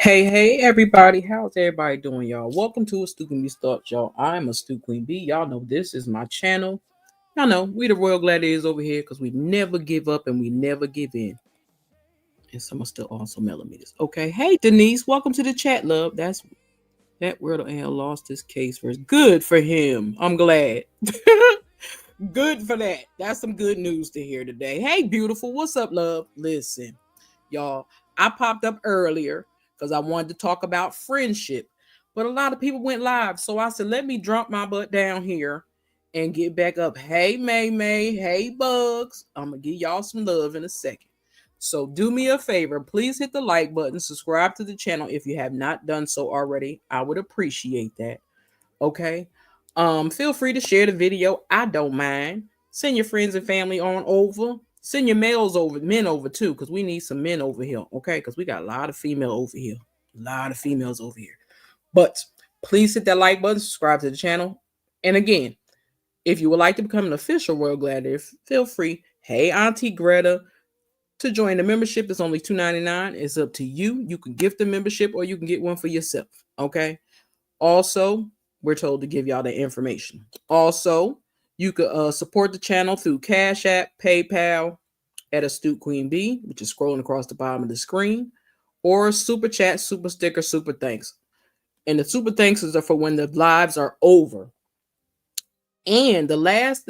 Hey, everybody. How's everybody doing, y'all? Welcome to a Stu Queen B Thoughts, y'all. I'm a Stu Queen B. Y'all know this is my channel. Y'all know we the Royal Gladiators over here because we never give up and we never give in. And some are still also millimeters. Okay. Hey, Denise. Welcome to the chat, love. That Weirdo L lost his case first. Good for him. I'm glad. Good for that. That's some good news to hear today. Hey, beautiful. What's up, love? Listen, y'all, I popped up earlier because I wanted to talk about friendship, but a lot of people went live. So I said, let me drop my butt down here and get back up. Hey, May. Hey, Bugs. I'm going to give y'all some love in a second. So do me a favor. Please hit the like button. Subscribe to the channel if you have not done so already. I would appreciate that. Okay. Feel free to share the video. I don't mind. Send your friends and family on over. Send your men over too, because we need some men over here. Okay, because we got a lot of female over here. A lot of females over here. But please hit that like button, subscribe to the channel. And again, if you would like to become an official Royal Gladiator, feel free. Hey, Auntie Greta, to join the membership. It's only $2.99. It's up to you. You can gift the membership or you can get one for yourself. Okay. Also, we're told to give y'all the information. Also, you could support the channel through Cash App, PayPal, at Astute Queen B, which is scrolling across the bottom of the screen, or Super Chat, Super Sticker, Super Thanks. And the Super Thanks are for when the lives are over. And the last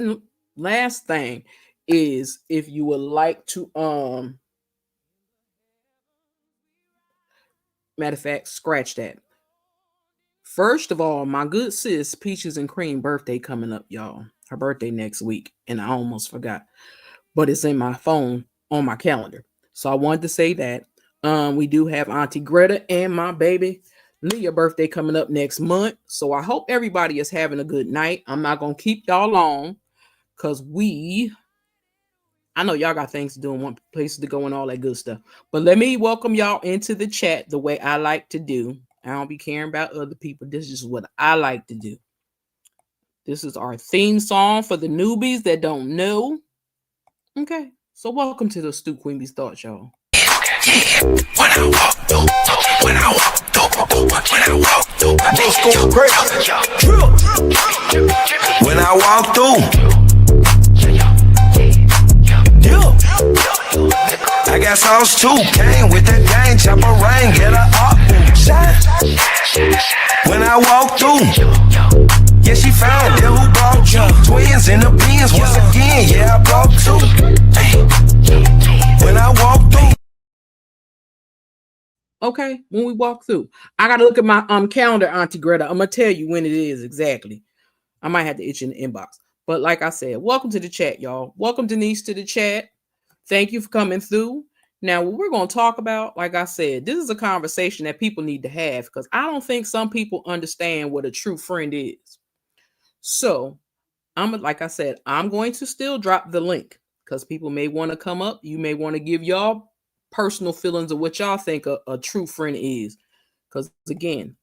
thing is if you would like to matter of fact, scratch that. First of all, my good sis Peaches and Cream birthday coming up, y'all. Her birthday next week, and I almost forgot, but it's in my phone on my calendar. So I wanted to say that we do have Auntie Greta and my baby Leah birthday coming up next month. So I hope everybody is having a good night. I'm not gonna keep y'all long because I know y'all got things to do and want places to go and all that good stuff. But let me welcome y'all into the chat the way I like to do. I don't be caring about other people. This is what I like to do. This is our theme song for the newbies that don't know. Okay, so welcome to the Stu Queen B's Thoughts, y'all. When I walk through, when I walk through, I got sauce too. Came with that gang, chopper rain, get her up. When I walk through, yeah, she found that who brought you. Twins in the beans once again, yeah, I brought two. When I walk through. Okay, when we walk through, I gotta look at my calendar, Auntie Greta. I'm gonna tell you when it is exactly. I might have to itch in the inbox, but like I said, welcome to the chat, y'all. Welcome Denise to the chat. Thank you for coming through. Now, what we're going to talk about, like I said, this is a conversation that people need to have because I don't think some people understand what a true friend is. So, like I said, I'm going to still drop the link because people may want to come up. You may want to give y'all personal feelings of what y'all think a true friend is. Because again,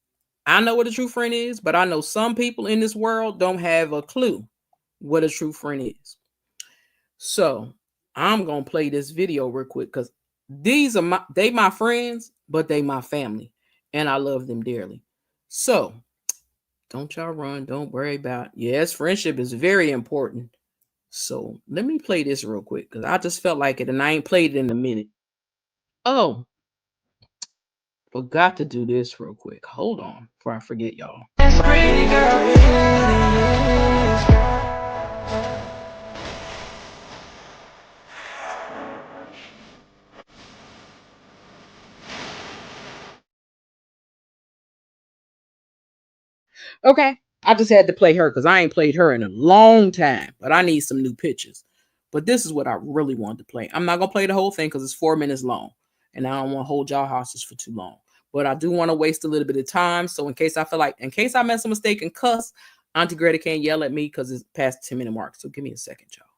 I know what a true friend is, but I know some people in this world don't have a clue what a true friend is. So, I'm going to play this video real quick because these are my friends, but they my family, and I love them dearly. So don't y'all run. Don't worry about it. Yes, friendship is very important. So let me play this real quick because I just felt like it, and I ain't played it in a minute. Oh, forgot to do this real quick. Hold on before I forget, y'all. Pretty girl. Okay, I just had to play her because I ain't played her in a long time, but I need some new pictures. But this is what I really wanted to play. I'm not going to play the whole thing because it's 4 minutes long, and I don't want to hold y'all hostage for too long. But I do want to waste a little bit of time, so in case I mess a mistake and cuss, Auntie Greta can't yell at me because it's past the 10-minute mark. So give me a second, y'all.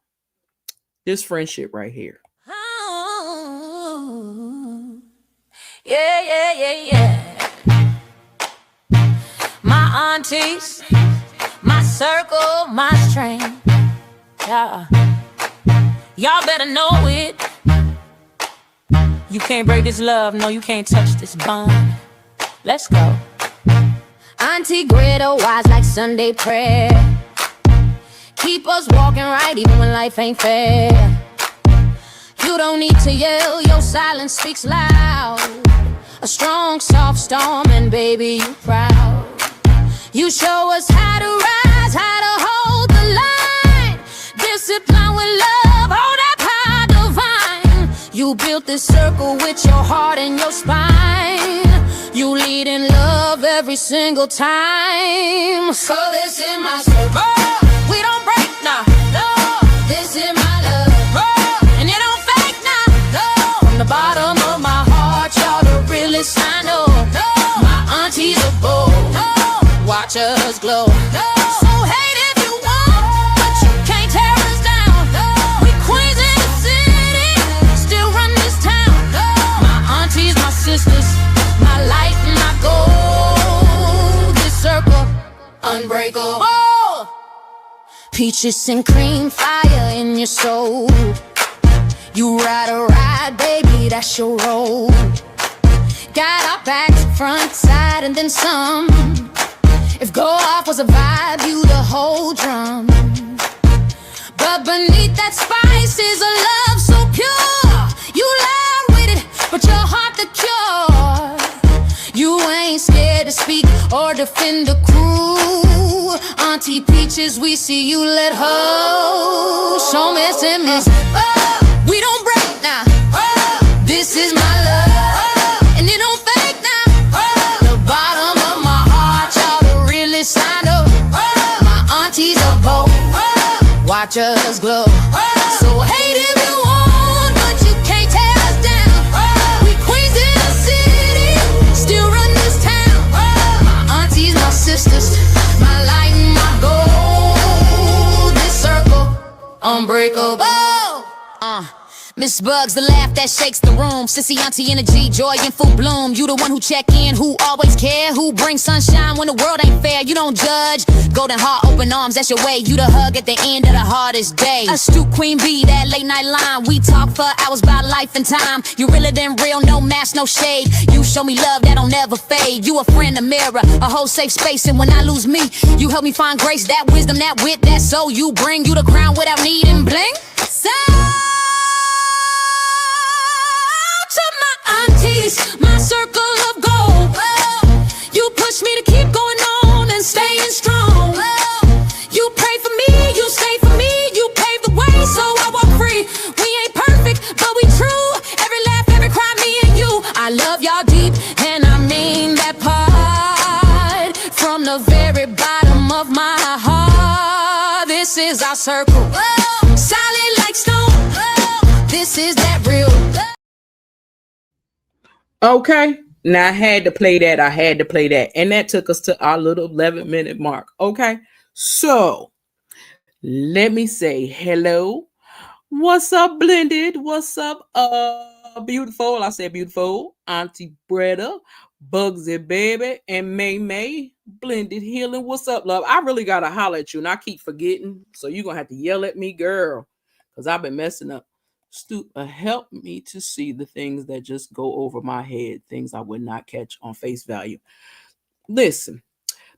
This friendship right here. Oh, yeah. My aunties, my circle, my strength. Yeah. Y'all better know it. You can't break this love, no, you can't touch this bond. Let's go. Auntie Greta, wise like Sunday prayer. Keep us walking right even when life ain't fair. You don't need to yell, your silence speaks loud. A strong, soft storm, and baby, you proud. You show us how to rise, how to hold the line. Discipline with love, all that power divine. You built this circle with your heart and your spine. You lead in love every single time. So this is my circle. We don't break now, no. This is my love, and it don't fake now, no. From the bottom of my heart, y'all the realest I know. My aunties are bold, watch us glow. So hate if you want, but you can't tear us down. We queens in the city, still run this town. My aunties, my sisters, my light and my gold. This circle, unbreakable. Peaches and cream, fire in your soul. You ride a ride, baby, that's your role. Got our backs, front, side, and then some. If go off was a vibe, you the whole drum. But beneath that spice is a love so pure. You lie with it, but your heart the cure. You ain't scared to speak or defend the crew. Auntie Peaches, we see you let her. Show me some miss. We don't break now. This is my love, and it don't fake now. The bottom of my heart, y'all the realest I know. My aunties are bold, watch us glow. So hate if you want, but you can't tear us down. We queens in the city, still run this town. My aunties, my sisters, my light and my gold. This circle, unbreakable. Miss Bugs, the laugh that shakes the room. Sissy auntie energy, joy in full bloom. You the one who check in, who always care, who brings sunshine when the world ain't fair. You don't judge, golden heart, open arms, that's your way. You the hug at the end of the hardest day. Astute Queen B, that late night line. We talk for hours about life and time. You realer than real, no mask, no shade. You show me love that'll never fade. You a friend, a mirror, a whole safe space. And when I lose me, you help me find grace, that wisdom, that wit, that soul. You bring you the crown without needing bling. So my circle of gold. You push me to keep going on and staying strong. You pray for me, you stay for me, you pave the way so I walk free. We ain't perfect, but we true. Every laugh, every cry, me and you. I love y'all deep, and I mean that part. From the very bottom of my heart, this is our circle. Solid like stone. This is that real. Okay, now I had to play that. And that took us to our little 11-minute mark. Okay, so let me say hello. What's up, Blended? What's up, beautiful? I said beautiful. Auntie Bretta, Bugsy Baby, and May Blended Healing. What's up, love? I really gotta holler at you, and I keep forgetting. So you're gonna have to yell at me, girl, because I've been messing up. Help me to see the things that just go over my head, things I would not catch on face value. Listen,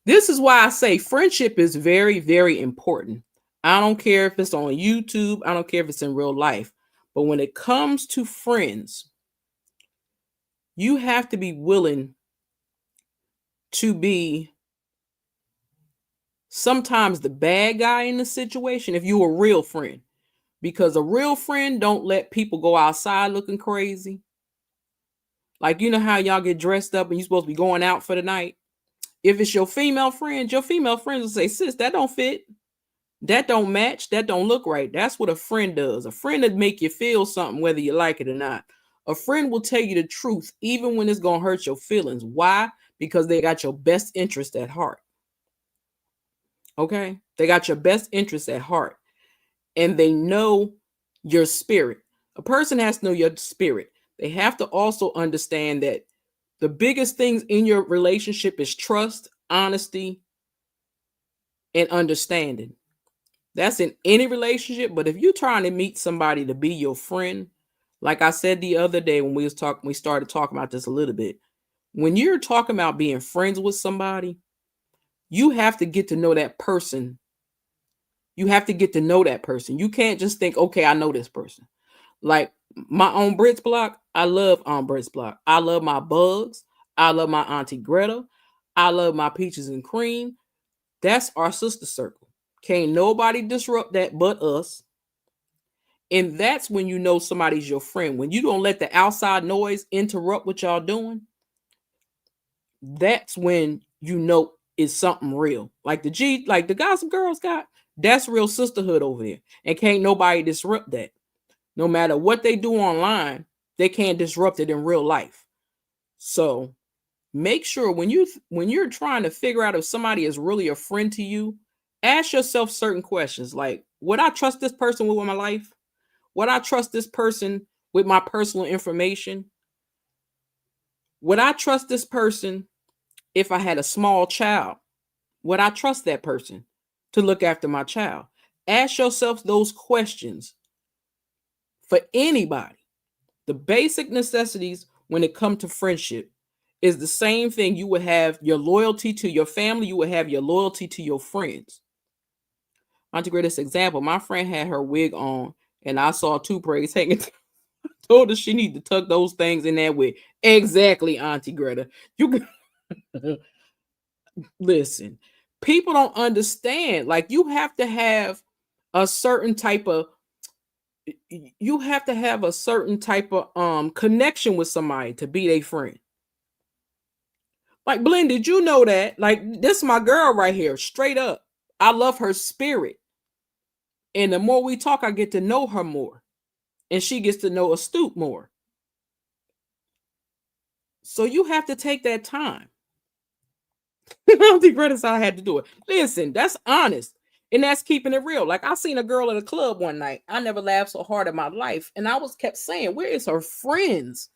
this is why I say friendship is very, very important. I don't care if it's on YouTube. I don't care if it's in real life. But when it comes to friends, you have to be willing to be sometimes the bad guy in the situation if you're a real friend. Because a real friend don't let people go outside looking crazy. Like, you know how y'all get dressed up and you're supposed to be going out for the night? If it's your female friends will say, sis, that don't fit. That don't match. That don't look right. That's what a friend does. A friend would make you feel something, whether you like it or not. A friend will tell you the truth, even when it's going to hurt your feelings. Why? Because they got your best interest at heart. Okay? They got your best interest at heart. And they know your spirit. A person has to know your spirit. They have to also understand that the biggest things in your relationship is trust, honesty, and understanding. That's in any relationship. But if you're trying to meet somebody to be your friend, like I said the other day when we started talking about this a little bit, When you're talking about being friends with somebody, you have to get to know that person. You have to get to know that person. You can't just think, okay, I know this person. Like my own Brits block, I love on Brits block. I love my bugs. I love my Auntie Greta. I love my peaches and cream. That's our sister circle. Can't nobody disrupt that but us. And that's when you know somebody's your friend. When you don't let the outside noise interrupt what y'all doing, that's when you know it's something real. Like the Gossip Girls got, that's real sisterhood over there. And can't nobody disrupt that. No matter what they do online, they can't disrupt it in real life. So make sure when you're trying to figure out if somebody is really a friend to you, ask yourself certain questions like, would I trust this person with my life? Would I trust this person with my personal information? Would I trust this person if I had a small child? Would I trust that person to look after my child? Ask yourself those questions for anybody. The basic necessities when it comes to friendship is the same thing. You would have your loyalty to your family, you would have your loyalty to your friends. Auntie greatest example, my friend had her wig on and I saw two braids hanging. Told her she need to tuck those things in that wig. Exactly, Auntie Greta. You can listen. People don't understand. Like you have to have a certain type of connection with somebody to be their friend. Like Blend, did you know that? Like this is my girl right here, straight up. I love her spirit. And the more we talk, I get to know her more. And she gets to know Astute more. So you have to take that time. I don't think Greta's how I had to do it. Listen, that's honest. And that's keeping it real. Like I seen a girl at a club one night. I never laughed so hard in my life. And I kept saying, where is her friends?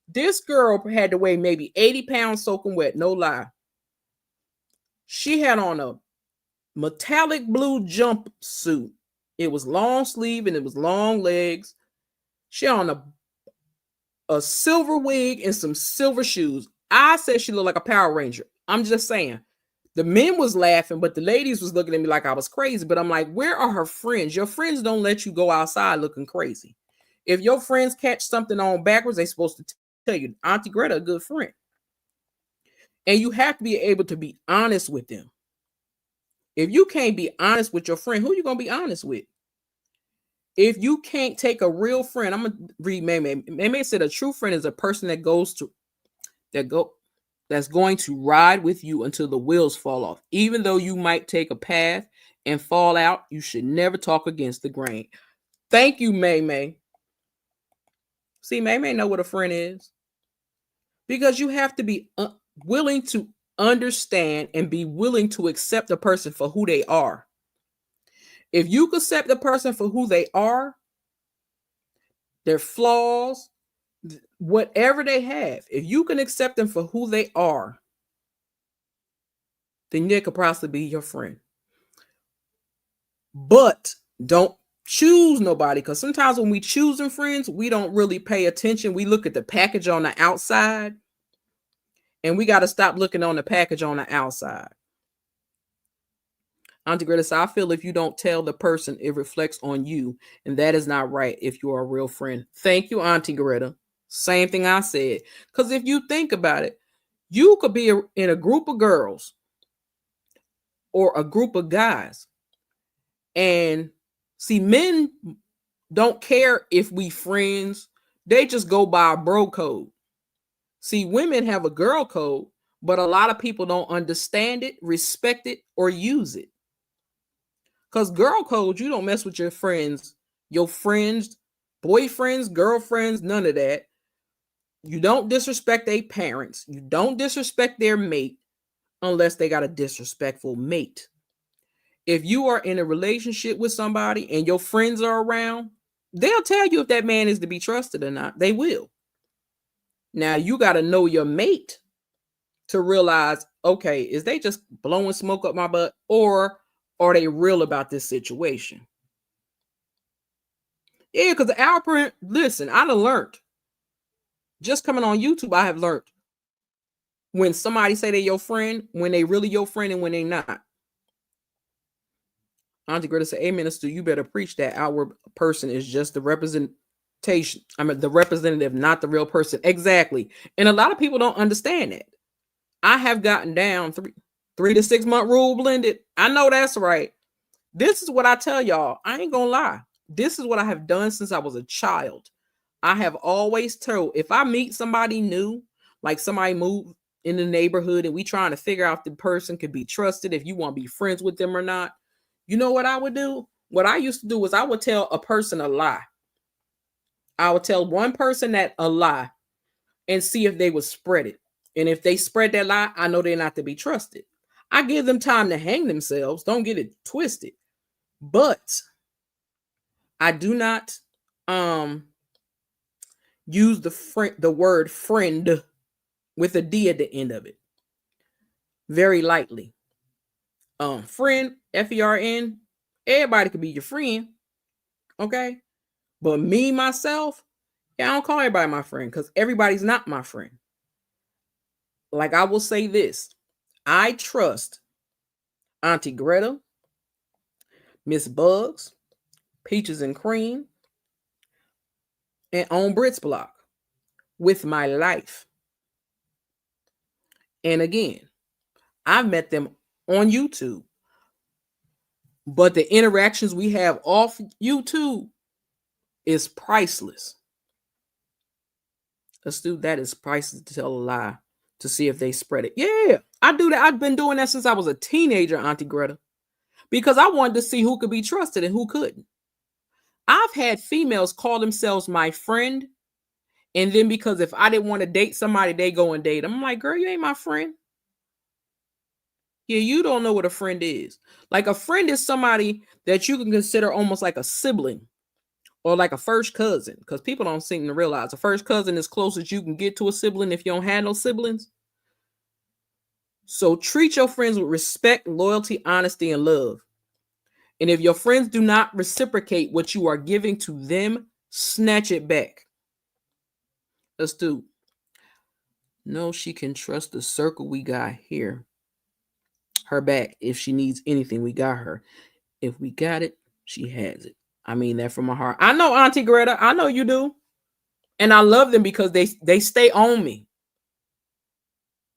This girl had to weigh maybe 80 pounds soaking wet. No lie. She had on a metallic blue jumpsuit. It was long sleeve and it was long legs. She had on a silver wig and some silver shoes. I said she looked like a Power Ranger. I'm just saying. The men was laughing, but the ladies was looking at me like I was crazy. But I'm like, where are her friends? Your friends don't let you go outside looking crazy. If your friends catch something on backwards, they're supposed to tell you, Auntie Greta, a good friend. And you have to be able to be honest with them. If you can't be honest with your friend, who are you going to be honest with? If you can't take a real friend, I'm going to read May. May said a true friend is a person that's going to ride with you until the wheels fall off. Even though you might take a path and fall out, you should never talk against the grain. Thank you, May. See, May know what a friend is. Because you have to be willing to understand and be willing to accept a person for who they are. If you accept a person for who they are, their flaws, whatever they have, if you can accept them for who they are, then they could possibly be your friend. But don't choose nobody, because sometimes when we choosing friends, we don't really pay attention. We look at the package on the outside, and we got to stop looking on the package on the outside. Auntie Greta said, I feel if you don't tell the person, it reflects on you, and that is not right if you are a real friend. Thank you, Auntie Greta. Same thing I said. Because if you think about it, you could be in a group of girls or a group of guys. And see, men don't care if we friends. They just go by a bro code. See, women have a girl code, but a lot of people don't understand it, respect it, or use it. Because girl code, you don't mess with your friends, boyfriends, girlfriends, none of that. You don't disrespect their parents. You don't disrespect their mate unless they got a disrespectful mate. If you are in a relationship with somebody and your friends are around, they'll tell you if that man is to be trusted or not. They will. Now, you got to know your mate to realize, okay, is they just blowing smoke up my butt, or are they real about this situation? Yeah, because listen, I done learned. Just coming on YouTube, I have learned when somebody say they're your friend, when they really your friend and when they not. Auntie Greta said, "Hey, minister, you better preach that outward person is just the representation. I mean, the representative, not the real person." Exactly. And a lot of people don't understand that. I have gotten down 3 to 6 month rule blended. I know that's right. This is what I tell y'all. I ain't gonna lie. This is what I have done since I was a child. I have always told, if I meet somebody new, like somebody moved in the neighborhood and we trying to figure out if the person could be trusted, if you want to be friends with them or not, you know what I would do? What I used to do was I would tell a person a lie. I would tell one person that a lie and see if they would spread it. And if they spread that lie, I know they're not to be trusted. I give them time to hang themselves. Don't get it twisted. But I do not use the word friend with a D at the end of it. Very lightly. Friend, F-E-R-N, everybody could be your friend. Okay? But me, myself, I don't call everybody my friend because everybody's not my friend. Like I will say this. I trust Auntie Greta, Miss Bugs, Peaches and Cream, and on Brits Block with my life. And again, I've met them on YouTube. But the interactions we have off YouTube is priceless. Let's do that. Is priceless to tell a lie to see if they spread it. Yeah, I do that. I've been doing that since I was a teenager, Auntie Greta, because I wanted to see who could be trusted and who couldn't. I've had females call themselves my friend, and then because if I didn't want to date somebody, they go and date them. I'm like, girl, you ain't my friend. Yeah, you don't know what a friend is. Like a friend is somebody that you can consider almost like a sibling or like a first cousin, because people don't seem to realize a first cousin is close as you can get to a sibling if you don't have no siblings. So treat your friends with respect, loyalty, honesty, and love. And if your friends do not reciprocate what you are giving to them, snatch it back. Let's do. No, she can trust the circle we got here. Her back. If she needs anything, we got her. If we got it, she has it. I mean that from my heart. I know, Auntie Greta. I know you do. And I love them because they stay on me.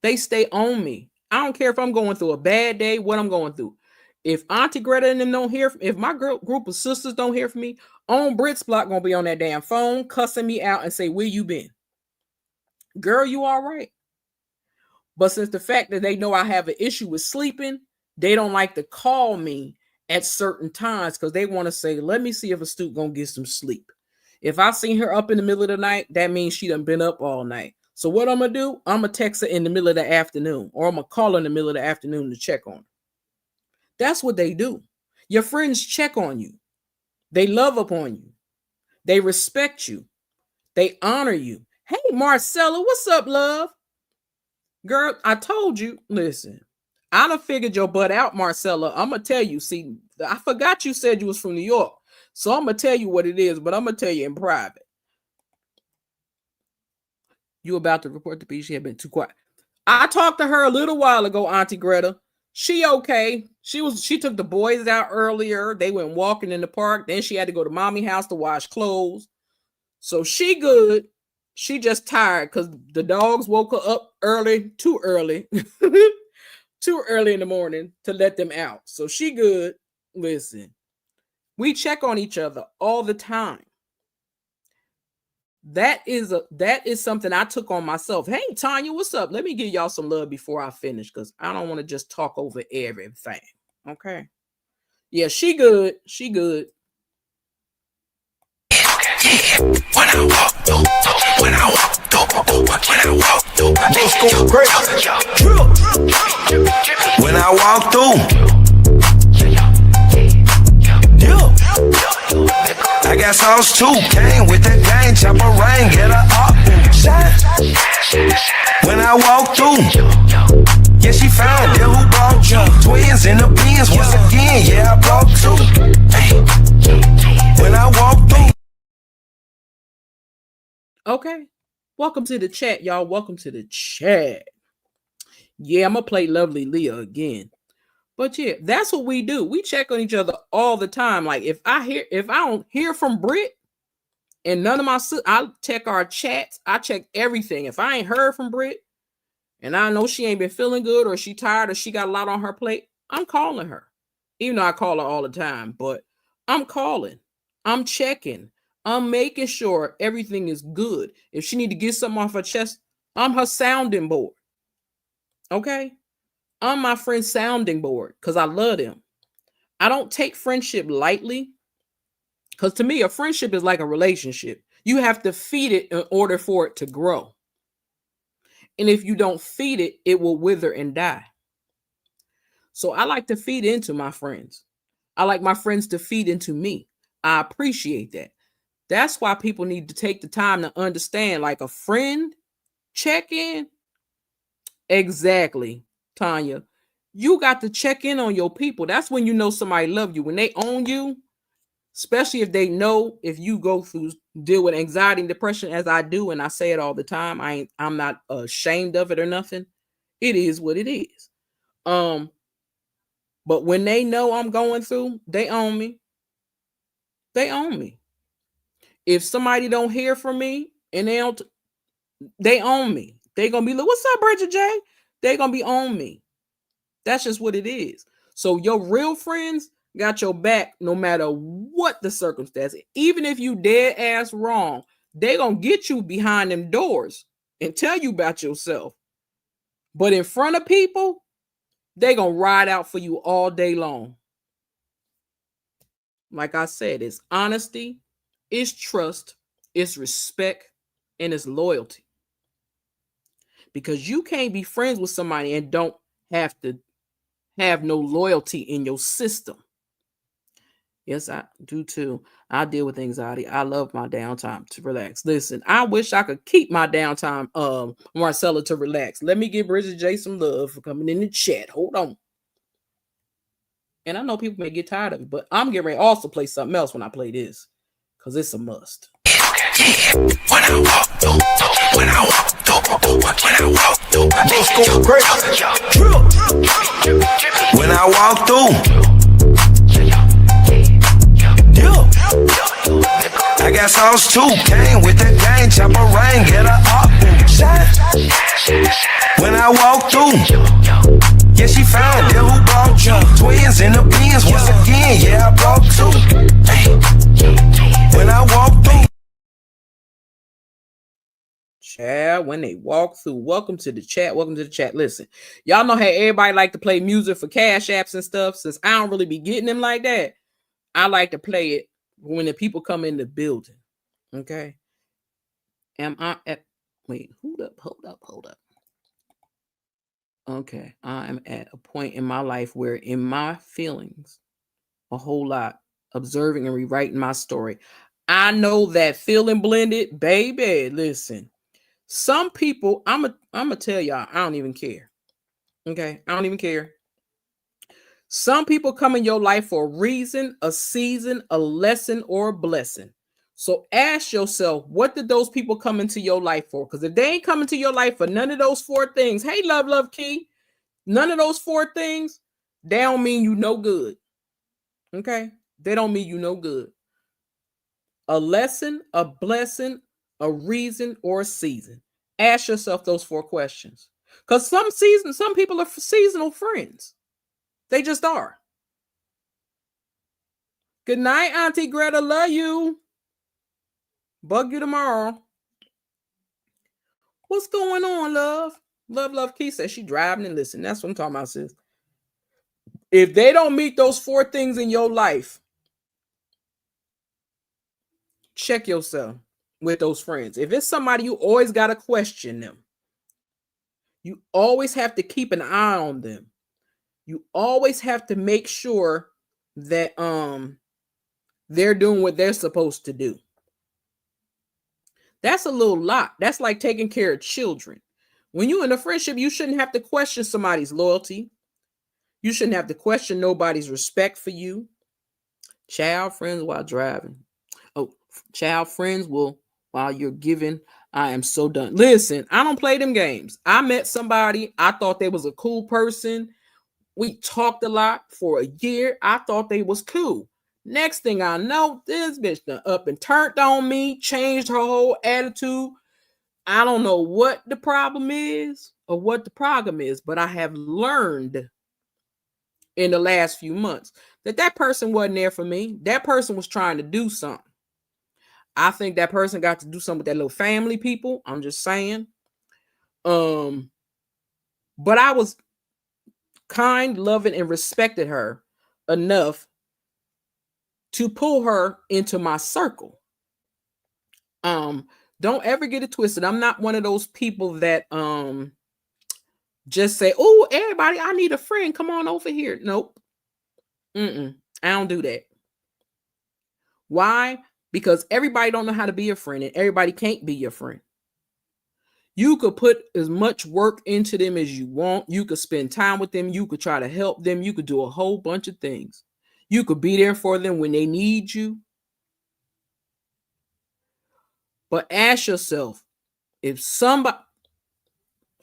They stay on me. I don't care if I'm going through a bad day, what I'm going through. If Auntie Greta and them don't hear, if my group of sisters don't hear from me, on Brits Block gonna be on that damn phone, cussing me out and say, where you been? Girl, you all right? But since the fact that they know I have an issue with sleeping, they don't like to call me at certain times because they want to say, let me see if Astute gonna get some sleep. If I seen her up in the middle of the night, that means she done been up all night. So what I'm gonna do, I'm gonna text her in the middle of the afternoon, or I'm gonna call her in the middle of the afternoon to check on her. That's what they do. Your friends check on you. They love upon you. They respect you. They honor you. Hey, Marcella, what's up, love? Girl, I told you, listen, I done figured your butt out, Marcella. I'm going to tell you, see, I forgot you said you was from New York. So I'm going to tell you what it is, but I'm going to tell you in private. You about to report to me. She had been too quiet. I talked to her a little while ago, Auntie Greta. She okay. She took the boys out earlier. They went walking in the park. Then she had to go to mommy house to wash clothes. So she good. She just tired because the dogs woke her up early, too early in the morning to let them out. So she good. Listen, we check on each other all the time. That is something I took on myself. Hey, Tanya, what's up? Let me give y'all some love before I finish because I don't want to just talk over everything. Okay. Yeah, she good. She good. When I walk through, let's go crazy. When I walk through, I got sauce too. Came with the gang, chop a rain, get her up. When I walk through, yeah, she found it. Who brought you? Twins in the Benz once again. Yeah, I brought two. When I walk through. Okay. Welcome to the chat, y'all. Welcome to the chat. Yeah, I'm gonna play Lovely Leah again. But yeah, that's what we do. We check on each other all the time. Like if I don't hear from Britt and none of my I check our chats. I check everything. If I ain't heard from Britt and I know she ain't been feeling good or she tired or she got a lot on her plate, I'm calling her. Even though I call her all the time, but I'm calling. I'm checking. I'm making sure everything is good. If she need to get something off her chest, I'm her sounding board. Okay? I'm my friend's sounding board because I love them. I don't take friendship lightly because to me, a friendship is like a relationship. You have to feed it in order for it to grow. And if you don't feed it, it will wither and die. So I like to feed into my friends. I like my friends to feed into me. I appreciate that. That's why people need to take the time to understand, like a friend check-in. Exactly, Tanya. You got to check in on your people. That's when you know somebody love you. When they own you, especially if they know if you deal with anxiety and depression as I do, and I say it all the time. I'm not ashamed of it or nothing. It is what it is. But when they know I'm going through, they own me. They own me. If somebody don't hear from me and they own me. They gonna be like, "What's up, Bridget J?" They gonna be on me. That's just what it is. So your real friends got your back no matter what the circumstance. Even if you dead ass wrong, they gonna get you behind them doors and tell you about yourself. But in front of people, they gonna ride out for you all day long. Like I said, it's honesty, it's trust, it's respect, and it's loyalty. Because you can't be friends with somebody and don't have to have no loyalty in your system. Yes, I do too. I deal with anxiety. I love my downtime to relax. Listen, I wish I could keep my downtime, Marcella, to relax. Let me give Bridget J some love for coming in the chat. Hold on. And I know people may get tired of it, but I'm getting ready to also play something else when I play this. Because it's a must. When I walk through, when I walk through, when I walk through, when I walk through, I got sauce too, came with that gang, chop a rain, get her up. When I walk through, yeah, she found it, who brought you? Twins in the Benz, once again, yeah, I brought two. When I walk through. Child, when they walk through. Welcome to the chat. Welcome to the chat. Listen, y'all know how everybody like to play music for cash apps and stuff. Since I don't really be getting them like that, I like to play it when the people come in the building. Okay. Am I at wait, hold up. Okay. I am at a point in my life where in my feelings a whole lot, observing and rewriting my story. I know that feeling blended, baby. Listen. Some people, I'm gonna tell y'all, I don't even care. Okay, I don't even care. Some people come in your life for a reason, a season, a lesson, or a blessing. So ask yourself, what did those people come into your life for? Because if they ain't coming to your life for none of those four things, hey, love key, none of those four things, they don't mean you no good. Okay, they don't mean you no good. A lesson, a blessing, a reason, or a season. Ask yourself those four questions. Because some people are seasonal friends. They just are. Good night, Auntie Greta. Love you. Bug you tomorrow. What's going on, love? Love Key says she driving and listen. That's what I'm talking about, sis. If they don't meet those four things in your life, check yourself with those friends. If it's somebody you always got to question them, you always have to keep an eye on them. You always have to make sure that they're doing what they're supposed to do. That's a little lot. That's like taking care of children. When you're in a friendship, you shouldn't have to question somebody's loyalty. You shouldn't have to question nobody's respect for you. Child friends while driving. Oh, child friends will while you're giving I am so done. Listen, I don't play them games. I met somebody. I thought they was a cool person. We talked a lot for a year. I thought they was cool. Next thing I know, this bitch done up and turned on me, changed her whole attitude. I don't know what the problem is or what the problem is, but I have learned in the last few months that person wasn't there for me. That person was trying to do something. I think that person got to do something with that little family people. I'm just saying. But I was kind, loving, and respected her enough to pull her into my circle. Don't ever get it twisted. I'm not one of those people that just say, "Oh, everybody, I need a friend. Come on over here." Nope. I don't do that. Why? Because everybody don't know how to be a friend, and everybody can't be your friend. You could put as much work into them as you want. You could spend time with them. You could try to help them. You could do a whole bunch of things. You could be there for them when they need you. But ask yourself, if somebody,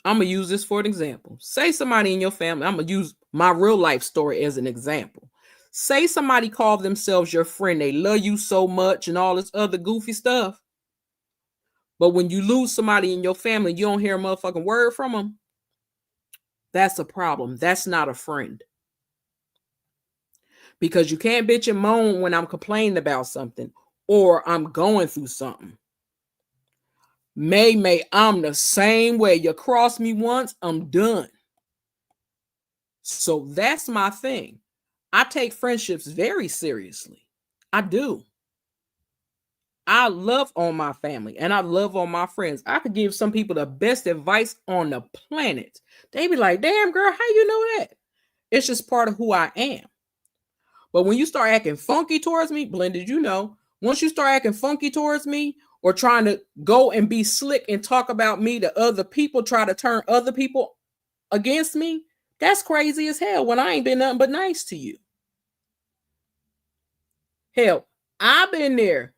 I'm going to use this for an example. Say somebody in your family, I'm going to use my real life story as an example. Say somebody called themselves your friend. They love you so much and all this other goofy stuff. But when you lose somebody in your family, you don't hear a motherfucking word from them. That's a problem. That's not a friend. Because you can't bitch and moan when I'm complaining about something or I'm going through something. May, I'm the same way. You cross me once, I'm done. So that's my thing. I take friendships very seriously. I do. I love on my family and I love on my friends. I could give some people the best advice on the planet. They be like, "Damn, girl, how you know that?" It's just part of who I am. But when you start acting funky towards me, Blended, you know, once you start acting funky towards me or trying to go and be slick and talk about me to other people, try to turn other people against me, that's crazy as hell when I ain't been nothing but nice to you. Hell, I've been there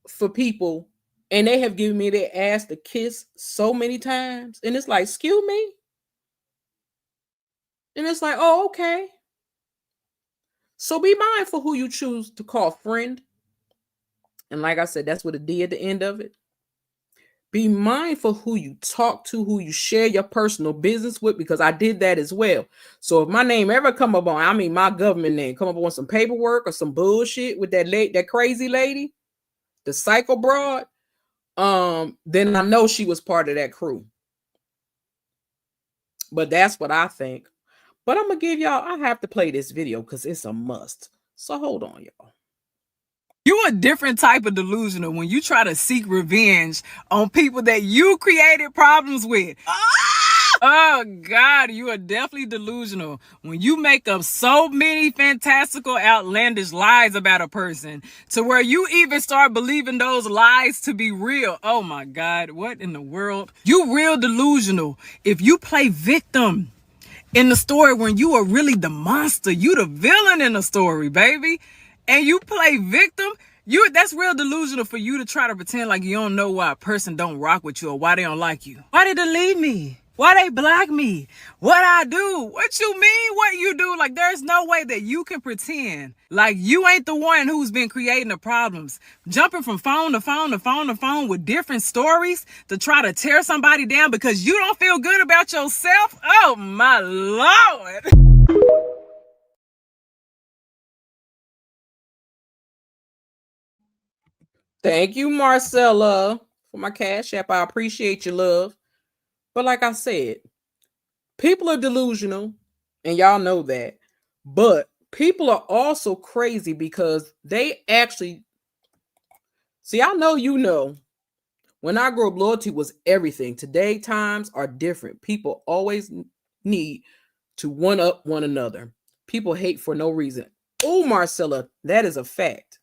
for people and they have given me their ass to kiss so many times. And it's like, excuse me? And it's like, oh, okay. So be mindful who you choose to call friend. And like I said, that's what it did at the end of it. Be mindful who you talk to, who you share your personal business with, because I did that as well. So if my name ever come up on, I mean my government name, come up on some paperwork or some bullshit with that crazy lady, the psycho broad, then I know she was part of that crew. But that's what I think. But I'm gonna give y'all, I have to play this video because it's a must. So hold on, y'all. You a different type of delusional when you try to seek revenge on people that you created problems with. Oh God, you are definitely delusional when you make up so many fantastical, outlandish lies about a person to where you even start believing those lies to be real. Oh my God, what in the world? You real delusional if you play victim in the story when you are really the monster. You the villain in the story, baby. And you play victim, that's real delusional for you to try to pretend like you don't know why a person don't rock with you or why they don't like you. Why they delete me? Why they block me? What I do? What you mean what you do? Like there's no way that you can pretend like you ain't the one who's been creating the problems. Jumping from phone to phone to phone to phone with different stories to try to tear somebody down because you don't feel good about yourself. Oh my Lord. Thank you, Marcella, for my Cash App. I appreciate your love. But like I said, people are delusional, and y'all know that. But people are also crazy because they actually, see, I know you know, when I grew up, loyalty was everything. Today, times are different. People always need to one-up one another. People hate for no reason. Oh, Marcella, that is a fact.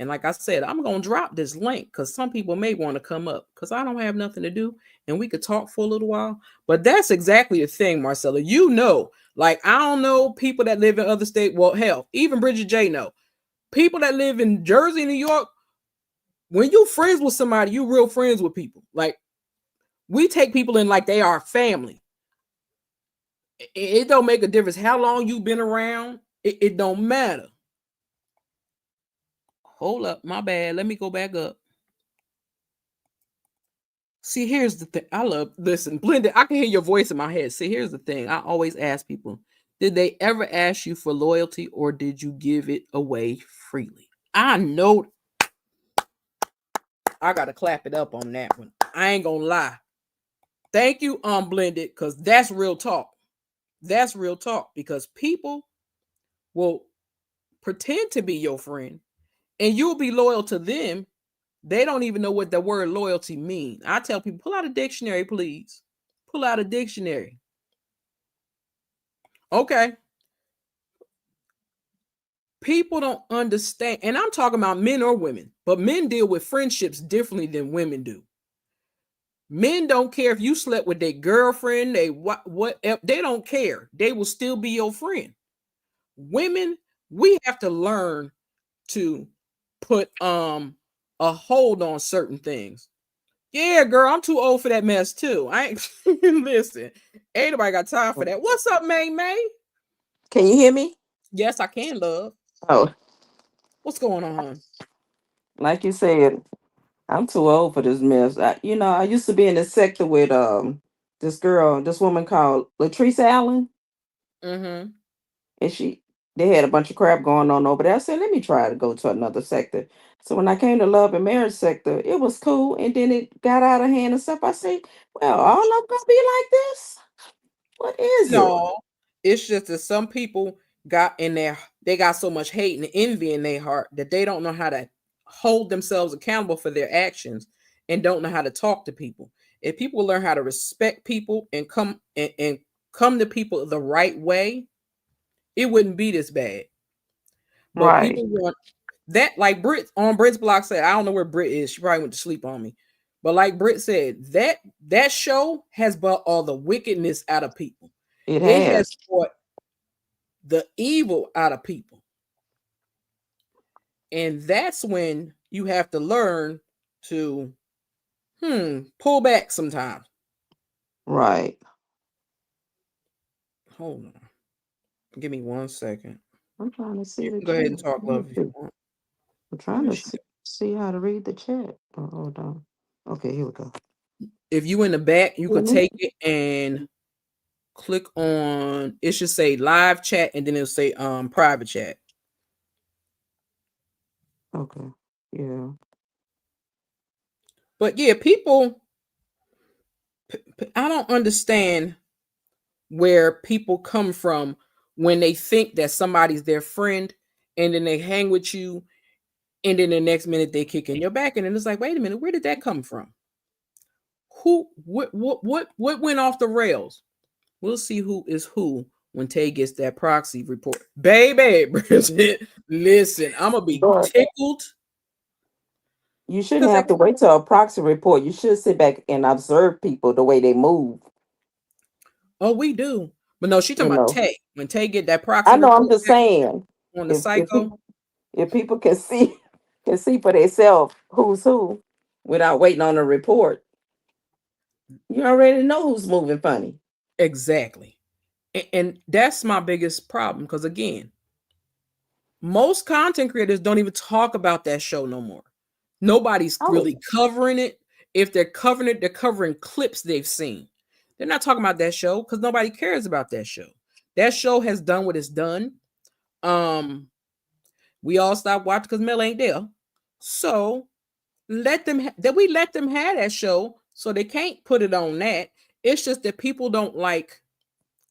And like I said, I'm going to drop this link because some people may want to come up because I don't have nothing to do and we could talk for a little while. But that's exactly the thing, Marcella. You know, like I don't know people that live in other states. Well, hell, even Bridget J know. People that live in Jersey, New York, when you friends with somebody, you real friends with people. Like we take people in like they are family. It don't make a difference how long you've been around. It don't matter. Hold up, my bad. Let me go back up. See, here's the thing. Listen, Blended, I can hear your voice in my head. See, here's the thing. I always ask people, did they ever ask you for loyalty or did you give it away freely? I know I gotta clap it up on that one. I ain't gonna lie. Thank you, Blended, because that's real talk. That's real talk because people will pretend to be your friend and you'll be loyal to them. They don't even know what the word loyalty means. I tell people, pull out a dictionary, please. Pull out a dictionary. Okay. People don't understand, and I'm talking about men or women, but men deal with friendships differently than women do. Men don't care if you slept with their girlfriend, they don't care. They will still be your friend. Women, we have to learn to put a hold on certain things. Yeah, girl, I'm too old for that mess too. I ain't listen. Ain't nobody got time for that. What's up, May May? Can you hear me? Yes, I can, love. Oh, What's going on? like you said, I'm too old for this mess. I used to be in the sector with this woman called Latrice Allen, Mm-hmm. and they had a bunch of crap going on over there. I said, let me try to go to another sector. So when I came to love and marriage sector, it was cool, and then it got out of hand and stuff. I said, well, all of them gonna be like this? What is it? No, it's just that some people they got so much hate and envy in their heart that they don't know how to hold themselves accountable for their actions and don't know how to talk to people. If people learn how to respect people and come to people the right way, it wouldn't be this bad. But Right, people want that, like Brit's block said. I don't know where Brit is. She probably went to sleep on me. But like Brit said, that show has brought all the wickedness out of people. it It has has. brought the evil out of people. And that's when you have to learn to pull back sometimes. Right. Hold on. Give me 1 second. I'm trying to see You the can go ahead chat. and talk, love, if you want. I'm Where trying to is she? see how to read the chat. Oh, hold on. Okay, here we go. If you in the back, you could Mhm. take it and click on, it should say live chat and then it'll say private chat. Okay. Yeah. But yeah, people, I don't understand where people come from when they think that somebody's their friend and then they hang with you and then the next minute they kick in your back and then it's like, wait a minute, where did that come from? What went off the rails? We'll see who is who when Tay gets that proxy report. Baby, listen, I'm gonna be But tickled you shouldn't because have to wait till a proxy report. You should sit back and observe people the way they move. we do. But no, she You talking about know. Tay. When Tay get that I proxy know. I'm report just back saying, on the if psycho, people can see for themselves who's who without waiting on a report, you already know who's moving funny. exactly. And that's my biggest problem because again, most content creators don't even talk about that show no more. Nobody's Oh, really covering it. If they're covering it, they're covering clips they've seen. They're not talking about that show because nobody cares about that show. That show has done what it's done. We all stopped watching because Mel ain't there. So let them let them have that show so they can't put it on that. It's just that people don't like.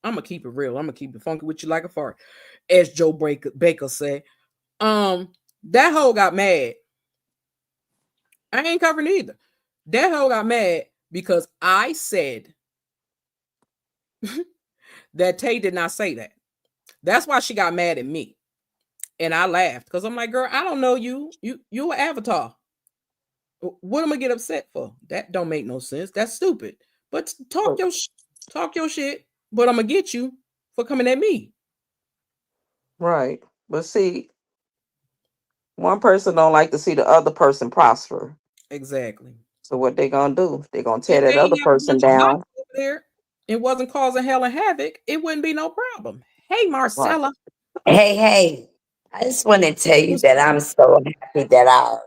I'm gonna keep it real. I'm gonna keep it funky with you like a fart, as Joe Baker said. That hoe got mad. I ain't covering either. That hoe got mad because I said that Tay did not say that. That's why she got mad at me. And I laughed because I'm like, girl, I don't know you. You an avatar. What am I get upset for? That don't make no sense. That's stupid. But but talk your shit. But I'm gonna get you for coming at me. right. But see, One person don't like to see the other person prosper. Exactly. So what they gonna do? They gonna tear If they that other ain't have a person bunch of down. bots over there, it wasn't causing hell and havoc, it wouldn't be no problem. Hey, Right. Marcella. Hey, I just want to tell you What's that I'm so happy that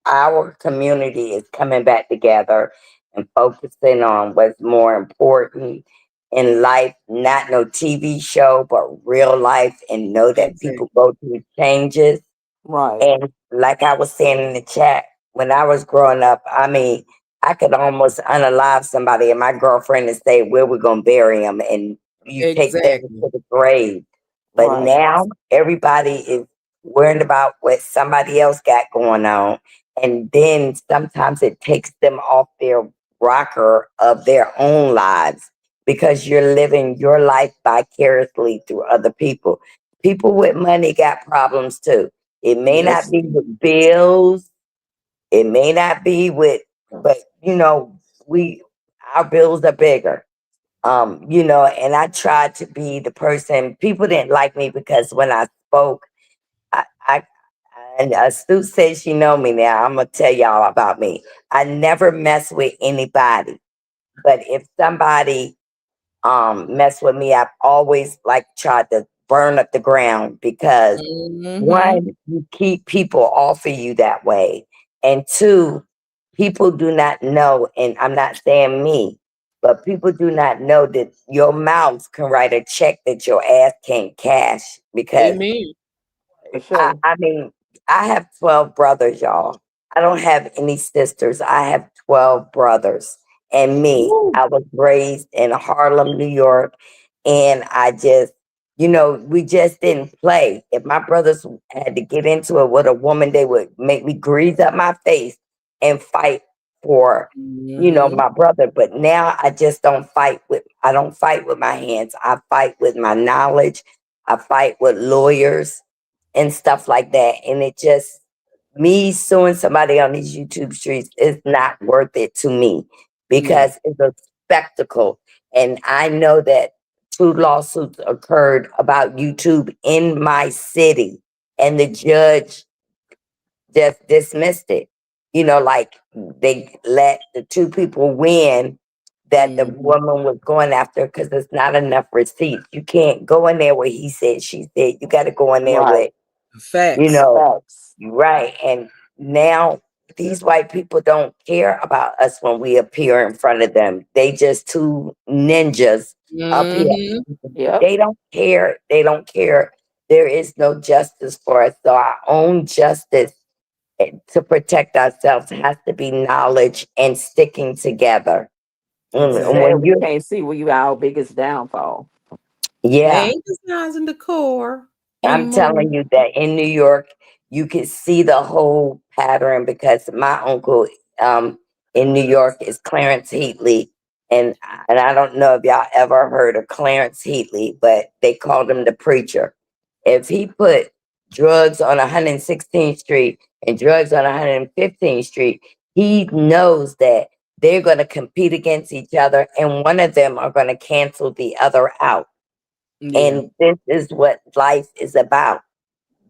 our community is coming back together and focusing on what's more important in life, not no TV show, but real life, and know that exactly. people go through changes. Right. And like I was saying in the chat, when I was growing up, I mean, I could almost unalive somebody and my girlfriend and say, where we gonna bury him? And you take them Exactly. to the grave. But Right. now everybody is worried about what somebody else got going on. And then sometimes it takes them off their rocker of their own lives because you're living your life vicariously through other people. People with money got problems too. It may not Yes. be with bills. It may not be with, but we our bills are bigger. And I tried to be the person. People didn't like me because when I spoke, I and Astute says she know me now. I'm gonna tell y'all about me. I never mess with anybody, but if somebody mess with me, I've always like tried to burn up the ground because Mm-hmm. one, you keep people off of you that way. And two, people do not know, and I'm not saying me, but people do not know that your mouth can write a check that your ass can't cash because Amen. For sure. I mean, I have 12 brothers, y'all. I don't have any sisters. I have 12 brothers. And me, Woo. I was raised in Harlem, New York. And I just, we just didn't play. If my brothers had to get into it with a woman, they would make me grease up my face and fight for, Mm-hmm. my brother. But now I don't fight with my hands. I fight with my knowledge. I fight with lawyers and stuff like that. And it just, me suing somebody on these YouTube streets is not worth it to me Yeah. because it's a spectacle. And I know that 2 lawsuits occurred about YouTube in my city, and the judge just dismissed it. Like they let the 2 people win that the Mm-hmm. woman was going after because there's not enough receipts. You can't go in there where he said, she said. You got to go in there Right. with you Facts. know, right. And now these white people don't care about us when we appear in front of them. They just 2 ninjas up here. Mm-hmm. Yep. They don't care. They don't care. There is no justice for us. So our own justice to protect ourselves has to be knowledge and sticking together. And Exactly. Sad when we you, can't see where you our biggest downfall. yeah, They ain't disguising the core I'm anymore. telling you that in New York, you can see the whole pattern because my uncle in New York is Clarence Heatley. And I don't know if y'all ever heard of Clarence Heatley, but they called him the preacher. If he put drugs on 116th Street and drugs on 115th Street, he knows that they're going to compete against each other and one of them are going to cancel the other out. Yeah. And this is what life is about.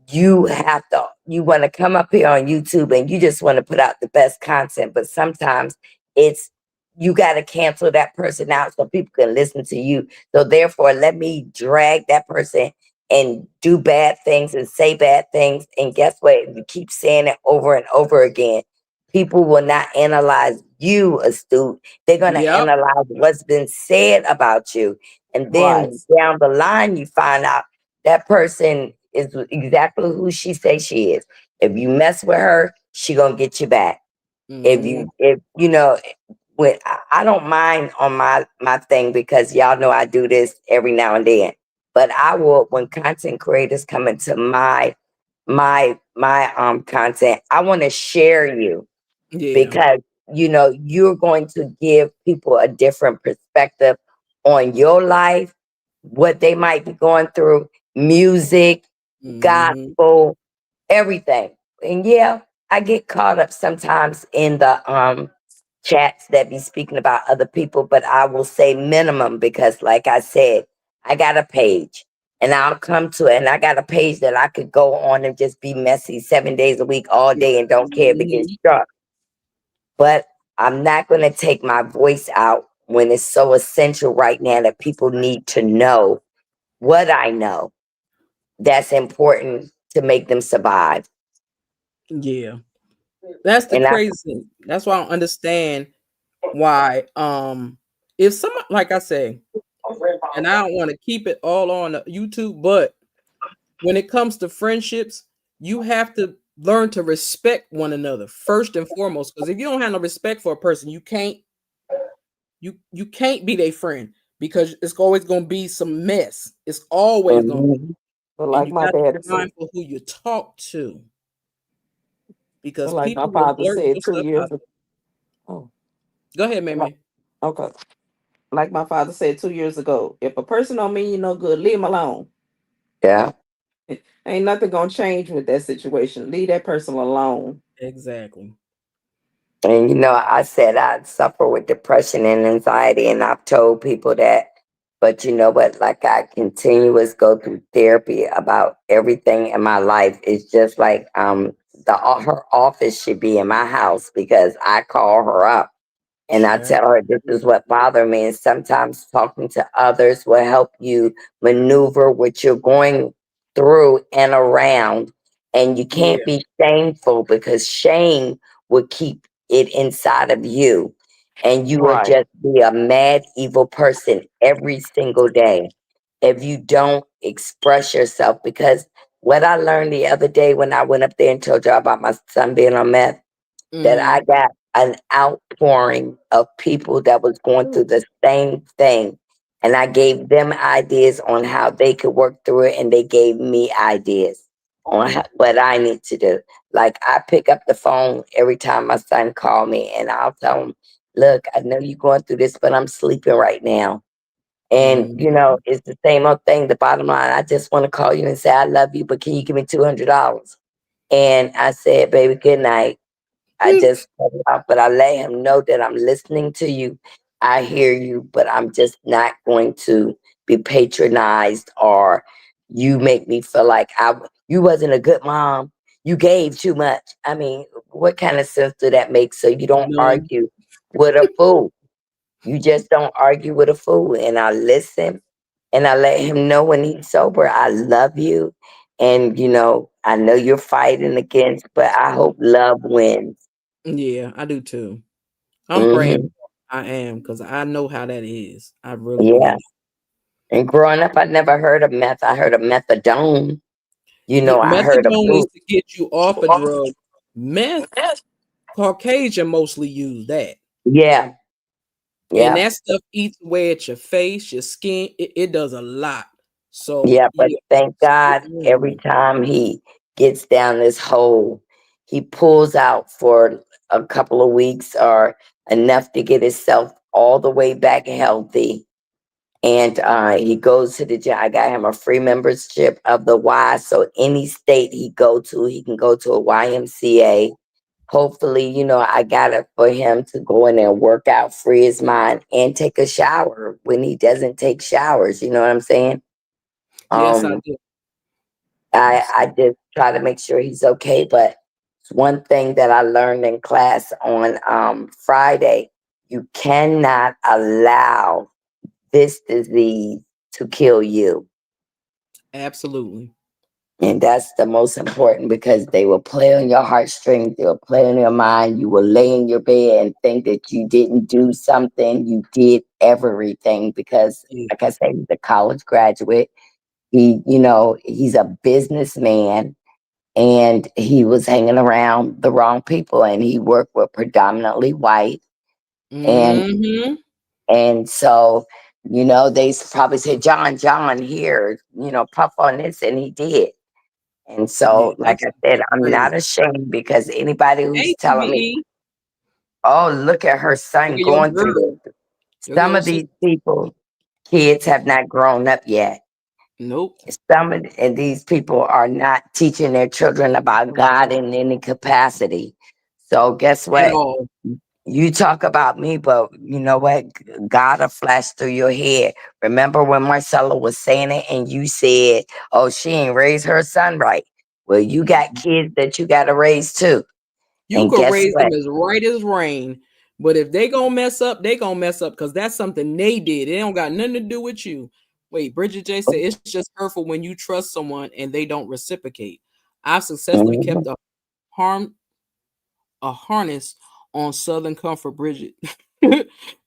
You want to come up here on YouTube and you just want to put out the best content, but sometimes it's you got to cancel that person out so people can listen to you. So therefore, let me drag that person and do bad things and say bad things. And guess what? If you keep saying it over and over again, people will not analyze you, Astute. They're going to Yep. analyze what's been said about you. And Right. then down the line, you find out that person is exactly who she says she is. If you mess with her, she gonna get you back. Mm-hmm. If when I don't mind on my thing because y'all know I do this every now and then. But I will when content creators come into my content, I want to share you Yeah. because you're going to give people a different perspective on your life, what they might be going through, music, Mm-hmm. gospel, everything. And yeah, I get caught up sometimes in the chats that be speaking about other people, but I will say minimum because like I said, I got a page and I'll come to it. And I got a page that I could go on and just be messy 7 days a week, all day, and don't care if it gets struck. But I'm not going to take my voice out when it's so essential right now that people need to know what I know that's important to make them survive. Yeah. That's the And I, crazy thing. That's why I don't understand why if someone, like I say, and I don't want to keep it all on YouTube, but when it comes to friendships, you have to learn to respect one another first and foremost. Because if you don't have no respect for a person, you can't be their friend, because it's always gonna be some mess. It's always gonna be. Mhm. But And like you my got to be daddy said, mindful who you talk to, because but like my people will father blurt said your 2 stuff years out. ago. Oh, Go ahead, like, man. okay. Like my father said 2 years ago, if a person don't mean you no good, leave them alone. Yeah. Ain't nothing gonna change with that situation. Leave that person alone. Exactly. And I said I suffer with depression and anxiety, and I've told people that. But you know what? Like, I continuous go through therapy about everything in my life. It's just like her office should be in my house, because I call her up and I tell her this is what bothers me. And sometimes talking to others will help you maneuver what you're going through and around. And you can't Yeah. be shameful, because shame will keep it inside of you. And you will Right. just be a mad, evil person every single day if you don't express yourself. Because what I learned the other day when I went up there and told y'all about my son being on meth, that I got an outpouring of people that was going through the same thing. And I gave them ideas on how they could work through it. And they gave me ideas on what I need to do. Like, I pick up the phone every time my son call me, and I'll tell him, look, I know you're going through this, but I'm sleeping right now. And, it's the same old thing. The bottom line, I just want to call you and say, I love you, but can you give me $200? And I said, baby, good night. I just cut it off, but I let him know that I'm listening to you. I hear you, but I'm just not going to be patronized, or you make me feel like you wasn't a good mom. You gave too much. I mean, what kind of sense do that make? So you don't None. argue with a fool. You just don't argue with a fool. And I listen, and I let him know when he's sober, I love you. And, I know you're fighting against, but I hope love wins. Yeah, I do too. I'm praying. Hmm. I am, because I know how that is. I really, really Yeah. do. And growing up, I never heard of meth. I heard of methadone. Yeah, I heard of methadone is boot. to get you off a drug. Meth, Caucasian mostly use that. Yeah. And Yeah. that stuff eats away at your face, your skin. It does a lot. So Yeah. But yeah. thank God, every Mm. time he gets down this hole, he pulls out for a couple of weeks or enough to get himself all the way back healthy. And he goes to the gym. I got him a free membership of the Y. So any state he go to, he can go to a YMCA. Hopefully, I got it for him to go in there and work out, free his mind, and take a shower when he doesn't take showers. You know what I'm saying? Yes, I Um, do. I just try to make sure he's okay. But it's one thing that I learned in class on Friday: you cannot allow this disease to kill you. Absolutely. And that's the most important, because they will play on your heartstrings. They will play on your mind. You will lay in your bed and think that you didn't do something. You did everything, because, Yeah. like I said, he's a college graduate. He's a businessman, and he was hanging around the wrong people, and he worked with predominantly white. And, Mm-hmm. and so, they probably said, John, here, puff on this. And he did. And Yeah, so, like I said, that's I'm crazy. not ashamed, because anybody who's Hey, telling me, TVE. oh, look at her Look son at your going girl. through this. Look at Some your of sister. these kids have not grown up yet. Nope. And these people are not teaching their children about God in any capacity. So guess At what? all. You talk about me, but you know what? God will flash through your head. Remember when Marcella was saying it and you said, oh, she ain't raised her son right. Well, you got kids that you got to raise too. You And could guess raise them what? as right as rain, but if they gonna mess up, they gonna mess up because that's something they did. It don't got nothing to do with you. Wait, Bridget J said it's just hurtful when you trust someone and they don't reciprocate. I've successfully kept Mhm. a harness on Southern Comfort, Bridget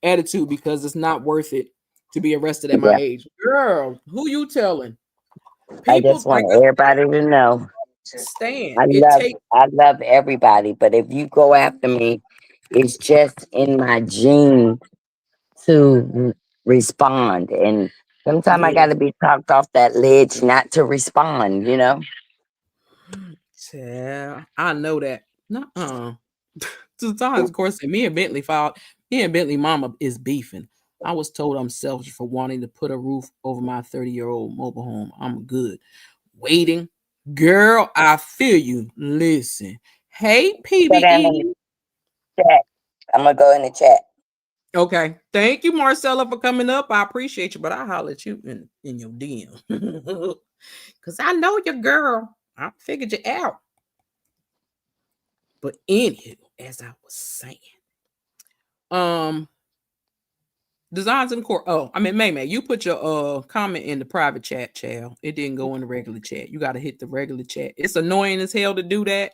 attitude because it's not worth it to be arrested at my Yeah, age. Girl, who you telling? I just People want like I everybody to know. stand. I It love takes I love everybody, but if you go after me, it's just in my gene to respond. And sometimes I yeah. gotta be talked off that ledge not to respond, you know? Yeah, I know that. Nuh-uh. Sometimes, of course, me and Bentley filed. Me and Bentley mama is beefing. I was told I'm selfish for wanting to put a roof over my 30-year-old mobile home. I'm good. Waiting. Girl, I feel you. Listen. Hey, Go down in PBE. the chat. I'm gonna go in the chat. Okay. Thank you, Marcella, for coming up. I appreciate you, but I holler at you in your DM. Because I know your girl. I figured you out. But anywho, as I was saying, um, designs in court. Oh, I mean, May, you put your comment in the private chat, child. It didn't go in the regular chat. You got to hit the regular chat. It's annoying as hell to do that,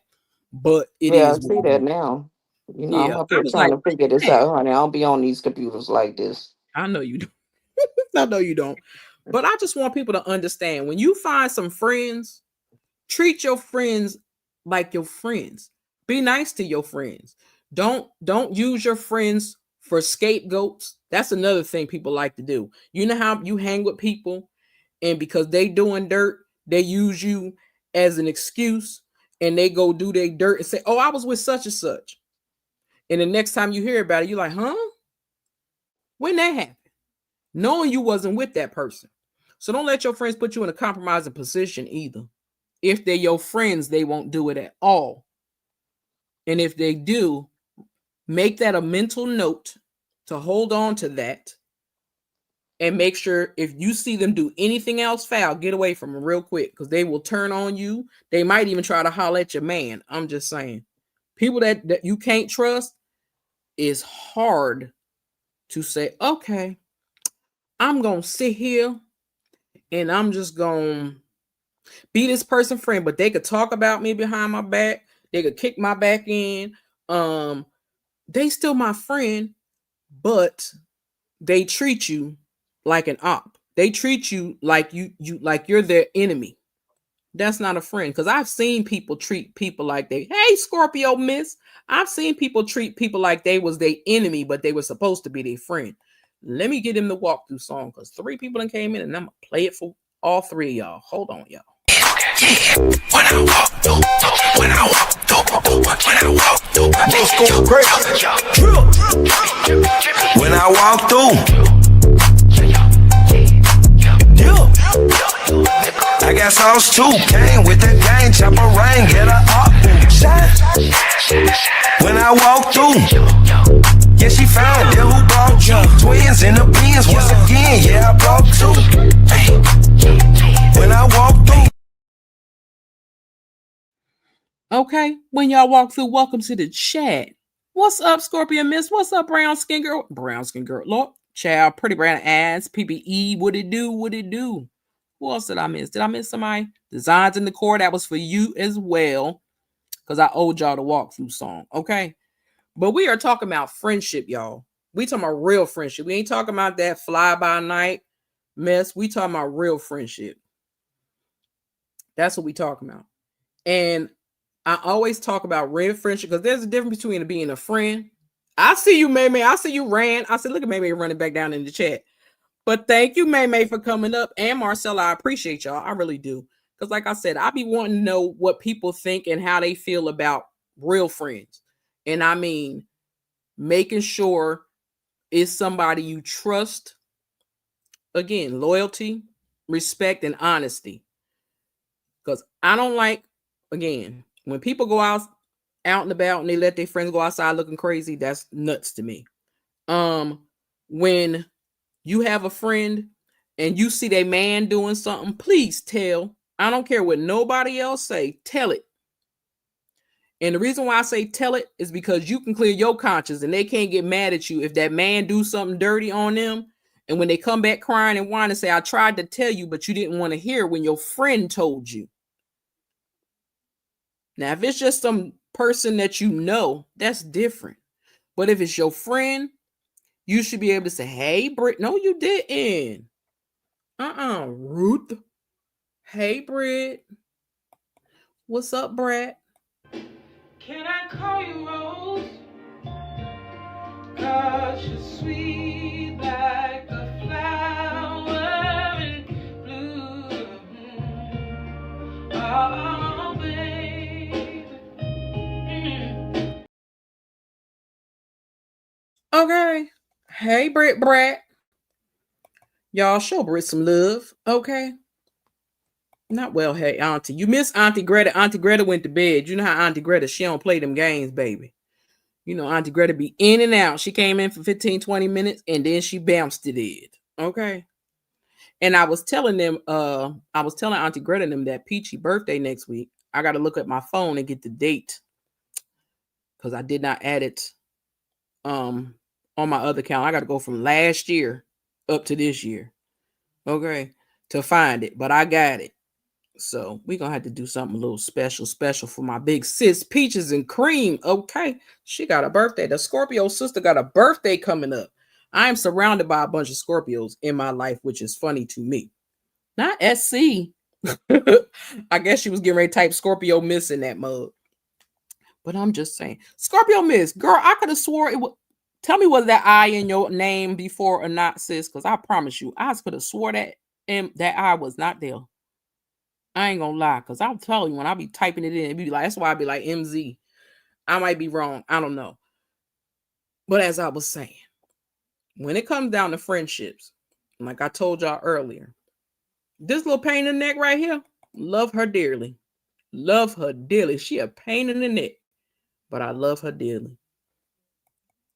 but it Yeah, I is. see that now. You know, I'm Yeah, up I here was trying like, to figure this man, out, honey. I don't be on these computers like this. I know you don't. I know you don't. But I just want people to understand when you find some friends, treat your friends like your friends. Be nice to your friends. Don't use your friends for scapegoats. That's another thing people like to do. You know how you hang with people and because they doing dirt, they use you as an excuse and they go do their dirt and say, "Oh, I was with such and such." And the next time you hear about it, you're like, "Huh? When that happened?" Knowing you wasn't with that person. So don't let your friends put you in a compromising position either. If they're your friends, they won't do it at all. And if they do, make that a mental note to hold on to that and make sure if you see them do anything else foul, get away from them real quick because they will turn on you. They might even try to holler at your man. I'm just saying. People that you can't trust is hard to say, okay, I'm going to sit here and I'm just going to be this person friend, but they could talk about me behind my back. They could kick my back in. Um, they still my friend, but they treat you like an op. They treat you like you like you're their enemy. That's not a friend. Because I've seen people treat people like hey, Scorpio miss. I've seen people treat people like they was their enemy, but they were supposed to be their friend. Let me get him the walkthrough song because 3 people that came in and I'm gonna play it for all 3 of y'all. Hold on, y'all. When I walk through, when I walk through, when I walk through, let's go crazy. When I walk through, yeah, I got sauce too. Came with the gang, chopper rain, get her up, shine. When I walk through, yeah, she found it. Who brought you? Twins in the Benz once again. Yeah, I brought 2. Hey. When I walk through. Okay, when y'all walk through, welcome to the chat. What's up, Scorpion Miss? What's up, brown skin girl? Brown skin girl, Lord, child, pretty brown ass, PBE. What it do? What it do? Who else did I miss? Did I miss somebody? Designs in the core. That was for you as well, because I owed y'all the walkthrough song. Okay, but we are talking about friendship, y'all. We talking about real friendship. We ain't talking about that fly by night mess. We talking about real friendship. That's what we talking about. And I always talk about real friendship because there's a difference between being a friend. I see you, May May. I see you ran. I said, look at May May running back down in the chat. But thank you, May May, for coming up. And Marcella, I appreciate y'all. I really do. Because like I said, I be wanting to know what people think and how they feel about real friends. And I mean, making sure it's somebody you trust. Again, loyalty, respect, and honesty. Because I don't like, again, when people go out out and about and they let their friends go outside looking crazy, that's nuts to me. When you have a friend and you see that man doing something, please tell. I don't care what nobody else say, tell it. And the reason why I say tell it is because you can clear your conscience and they can't get mad at you if that man do something dirty on them. And when they come back crying and whining and say, I tried to tell you, but you didn't want to hear when your friend told you. Now, if it's just some person that you know, that's different. But if it's your friend, you should be able to say, hey, Britt. No, you didn't. Ruth. Hey, Britt. What's up, Brad? Can I call you Rose? 'Cause you're sweet like a flower in bloom. Oh, baby. Okay. Hey, Brad. Y'all show Britt some love. Okay. Not well, hey, Auntie. You miss Auntie Greta. Auntie Greta went to bed. You know how Auntie Greta, she don't play them games, baby. You know, Auntie Greta be in and out. She came in for 15, 20 minutes, and then she bounced it. Okay. And I was telling them, Auntie Greta and them that Peachy birthday next week. I got to look at my phone and get the date because I did not add it on my other account. I got to go from last year up to this year, okay, to find it. But I got it. So we're going to have to do something a little special for my big sis, Peaches and Cream. Okay. She got a birthday. The Scorpio sister got a birthday coming up. I am surrounded by a bunch of Scorpios in my life, which is funny to me. Not SC. I guess she was getting ready to type Scorpio Miss in that mug. But I'm just saying. Scorpio Miss. Girl, I could have swore it was. Tell me was that I in your name before or not, sis? Because I promise you, I could have swore that I was not there. I ain't gonna lie, because I'll tell you when I be typing it in, it be like, that's why I be like MZ. I might be wrong. I don't know. But as I was saying, when it comes down to friendships, like I told y'all earlier, this little pain in the neck right here, love her dearly. Love her dearly. She a pain in the neck, but I love her dearly.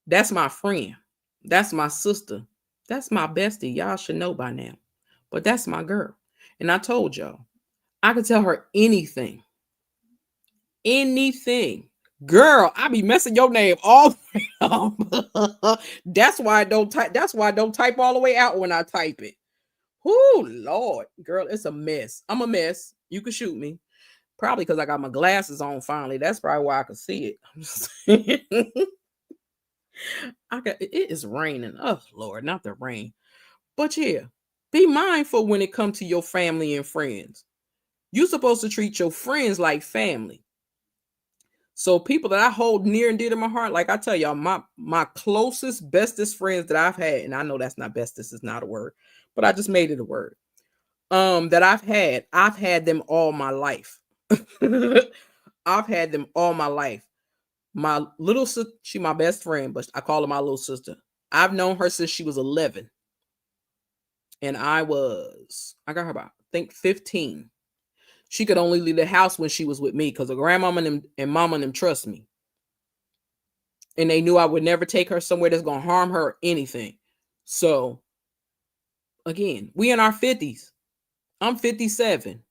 That's my friend. That's my sister. That's my bestie. Y'all should know by now. But that's my girl. And I told y'all, I could tell her anything. Anything. Girl, I be messing your name all the way up. That's why I don't type. That's why I don't type all the way out when I type it. Oh, Lord. Girl, it's a mess. I'm a mess. You can shoot me. Probably because I got my glasses on finally. That's probably why I could see it. I'm just saying. It is raining. Oh, Lord, not the rain. But yeah, be mindful when it comes to your family and friends. You're supposed to treat your friends like family. So people that I hold near and dear to my heart, like I tell y'all, my closest, bestest friends that I've had, and I know that's not bestest, is not a word, but I just made it a word. That I've had them all my life. I've had them all my life. My little sister, she's my best friend, but I call her my little sister. I've known her since she was 11. And I got her about, I think, 15. She could only leave the house when she was with me because her grandmama and mama and them trust me. And they knew I would never take her somewhere that's going to harm her or anything. So, again, we in our 50s. I'm 57.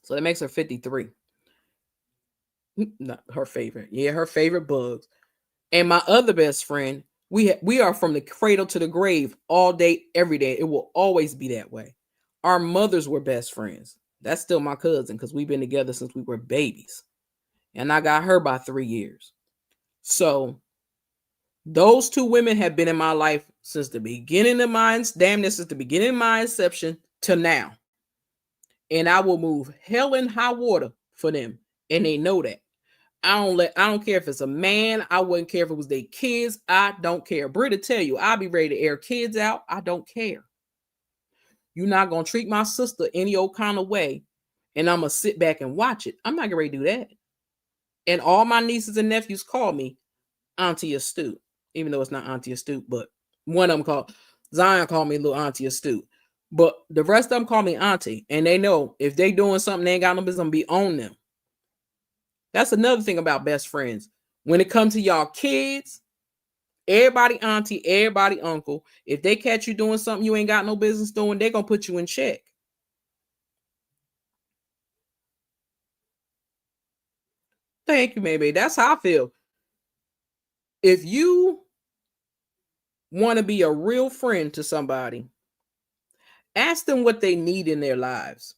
So that makes her 53. Not her favorite. Yeah, her favorite bugs. And my other best friend, we are from the cradle to the grave all day, every day. It will always be that way. Our mothers were best friends. That's still my cousin because we've been together since we were babies. And I got her by 3 years. So those two women have been in my life since the beginning of since the beginning of my inception to now. And I will move hell and high water for them. And they know that. I don't care if it's a man. I wouldn't care if it was their kids. I don't care. Britta tell you, I'll be ready to air kids out. I don't care. You're not going to treat my sister any old kind of way, and I'm going to sit back and watch it. I'm not going to do that. And all my nieces and nephews call me Auntie Astute, even though it's not Auntie Astute, but one of them Zion called me little Auntie Astute. But the rest of them call me Auntie, and they know if they doing something they ain't got no business, I'm going to be on them. That's another thing about best friends. When it comes to y'all kids, everybody auntie, everybody uncle, if they catch you doing something you ain't got no business doing, they're going to put you in check. Thank you, maybe. That's how I feel. If you want to be a real friend to somebody, ask them what they need in their lives.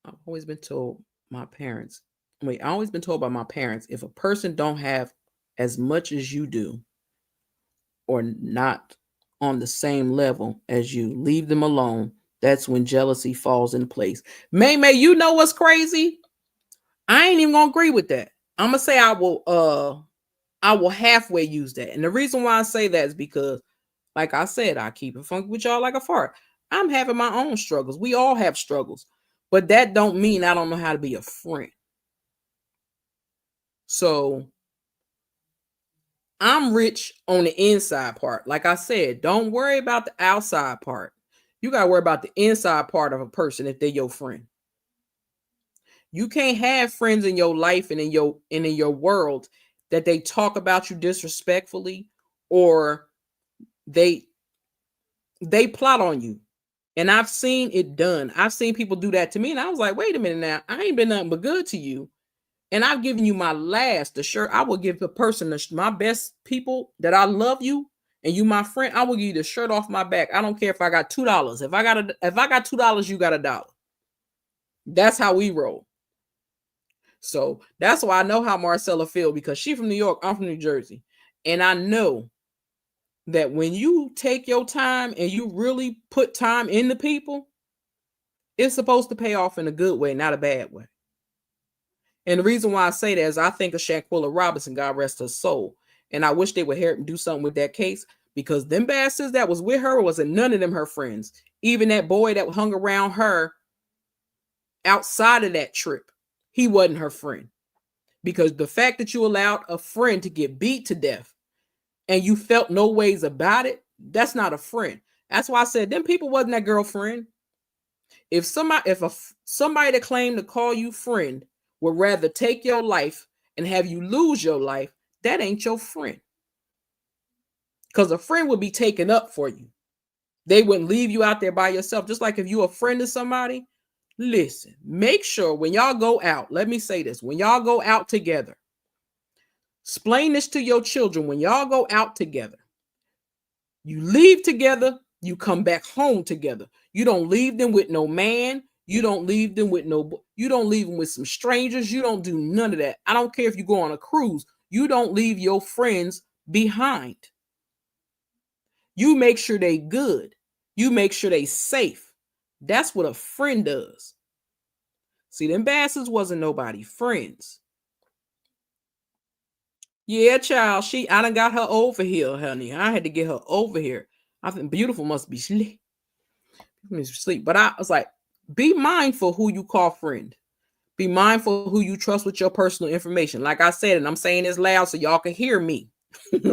I've always been told by my parents, if a person don't have as much as you do or not on the same level as you, leave them alone. That's when jealousy falls into place. May, you know what's crazy? I ain't even gonna agree with that. I'm gonna say I will halfway use that. And the reason why I say that is because, like I said, I keep it funky with y'all like a fart. I'm having my own struggles. We all have struggles. But that don't mean I don't know how to be a friend. So I'm rich on the inside part. Like I said, don't worry about the outside part. You got to worry about the inside part of a person if they're your friend. You can't have friends in your life and in your world that they talk about you disrespectfully or they plot on you. And I've seen it done. I've seen people do that to me. And I was like, wait a minute now. I ain't been nothing but good to you. And I've given you my last. The shirt, I will give the person, my best people that I love you, and you my friend, I will give you the shirt off my back. I don't care if I got $2. If I got $2, you got $1. That's how we roll. So that's why I know how Marcella feel, because she's from New York, I'm from New Jersey. And I know that when you take your time and you really put time into people, it's supposed to pay off in a good way, not a bad way. And the reason why I say that is I think of Shanquilla Robinson, God rest her soul. And I wish they would hear and do something with that case, because them bastards that was with her wasn't none of them her friends. Even that boy that hung around her outside of that trip, he wasn't her friend. Because the fact that you allowed a friend to get beat to death and you felt no ways about it, that's not a friend. That's why I said them people wasn't that girlfriend. If somebody that claimed to call you friend would rather take your life and have you lose your life, that ain't your friend. Because a friend would be taken up for you. They wouldn't leave you out there by yourself. Just like if you're a friend to somebody, listen, make sure when y'all go out, let me say this, when y'all go out together, explain this to your children. When y'all go out together, you leave together, you come back home together. You don't leave them with no man. You don't leave them with you don't leave them with some strangers. You don't do none of that. I don't care if you go on a cruise. You don't leave your friends behind. You make sure they good. You make sure they safe. That's what a friend does. See, them bastards wasn't nobody friends. Yeah, child, I done got her over here, honey. I had to get her over here. I think Beautiful must be sleep. But I was like, be mindful who you call friend. Be mindful who you trust with your personal information. Like I said, and I'm saying this loud so y'all can hear me.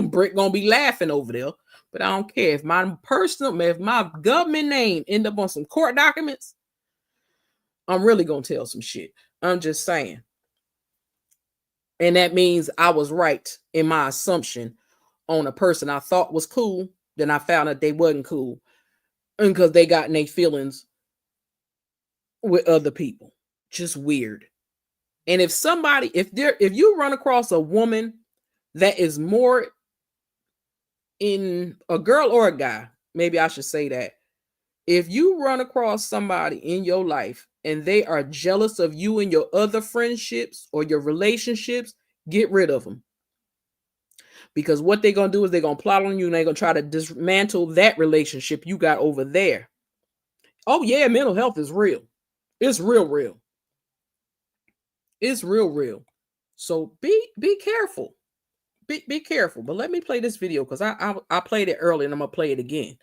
Brick gonna be laughing over there, but I don't care. If my government name end up on some court documents, I'm really gonna tell some shit. I'm just saying. And that means I was right in my assumption on a person I thought was cool. Then I found out they wasn't cool. And because they got in their feelings with other people. Just weird. And if you run across a woman that is more in a girl or a guy, maybe I should say that. If you run across somebody in your life and they are jealous of you and your other friendships or your relationships, get rid of them. Because what they're going to do is they're going to plot on you and they're going to try to dismantle that relationship you got over there. Oh, yeah, mental health is real. It's real. It's real. So be careful. Be careful. But let me play this video because I played it earlier and I'm going to play it again.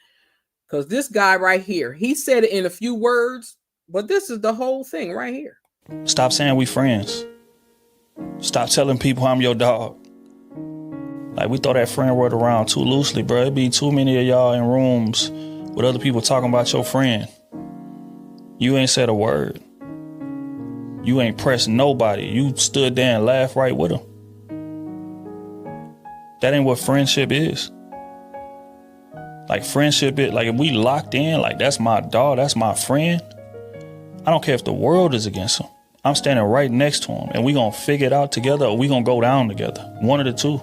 Because this guy right here, he said it in a few words, but this is the whole thing right here. Stop saying we friends. Stop telling people I'm your dog. Like, we throw that friend word around too loosely, bro. It be too many of y'all in rooms with other people talking about your friend. You ain't said a word. You ain't pressed nobody. You stood there and laughed right with them. That ain't what friendship is. Like friendship is, like if we locked in, like that's my dog, that's my friend. I don't care if the world is against him. I'm standing right next to him and we gonna figure it out together or we gonna go down together. One of the two.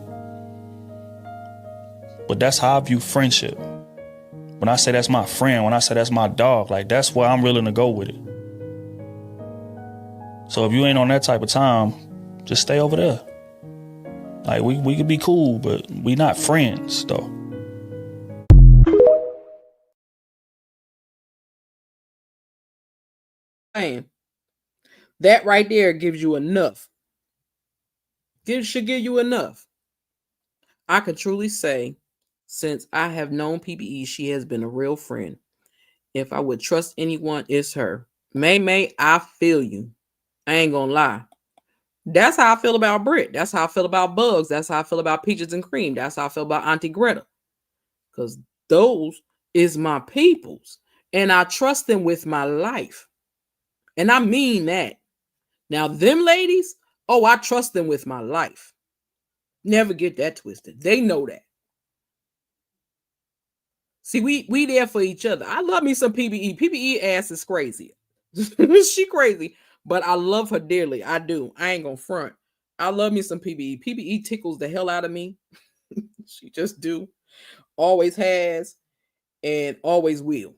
But that's how I view friendship. When I say that's my friend, when I say that's my dog, like that's where I'm willing to go with it. So if you ain't on that type of time, just stay over there. Like we could be cool, but we not friends though. That right there gives you enough. Should give you enough. I can truly say, since I have known PBE, she has been a real friend. If I would trust anyone, it's her. May, I feel you. I ain't gonna lie. That's how I feel about Britt. That's how I feel about Bugs. That's how I feel about Peaches and Cream. That's how I feel about Auntie Greta. Because those is my peoples. And I trust them with my life. And I mean that. Now, them ladies, oh, I trust them with my life. Never get that twisted. They know that. See, we there for each other. I love me some PBE. PBE ass is crazy. She crazy, but I love her dearly. I do. I ain't gonna front. I love me some PBE. PBE tickles the hell out of me. She just do. Always has and always will.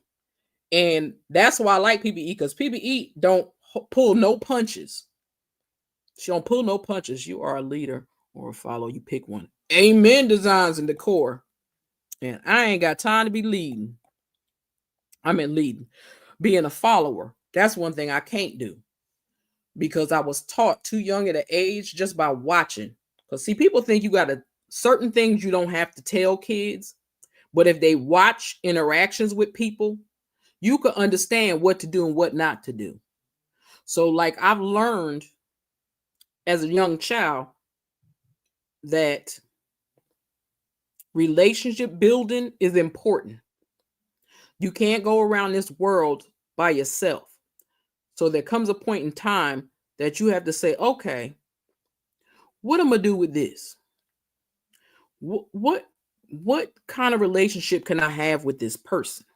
And that's why I like PBE, because PBE don't pull no punches. She don't pull no punches. You are a leader or a follower. You pick one. Amen. Designs and decor. And I ain't got time to be leading. I mean leading. Being a follower. That's one thing I can't do. Because I was taught too young at an age just by watching. Because see, people think you got to, certain things you don't have to tell kids. But if they watch interactions with people, you can understand what to do and what not to do. So like I've learned as a young child that relationship building is important. You can't go around this world by yourself. So there comes a point in time that you have to say, okay, what am I gonna do with this? What kind of relationship can I have with this person?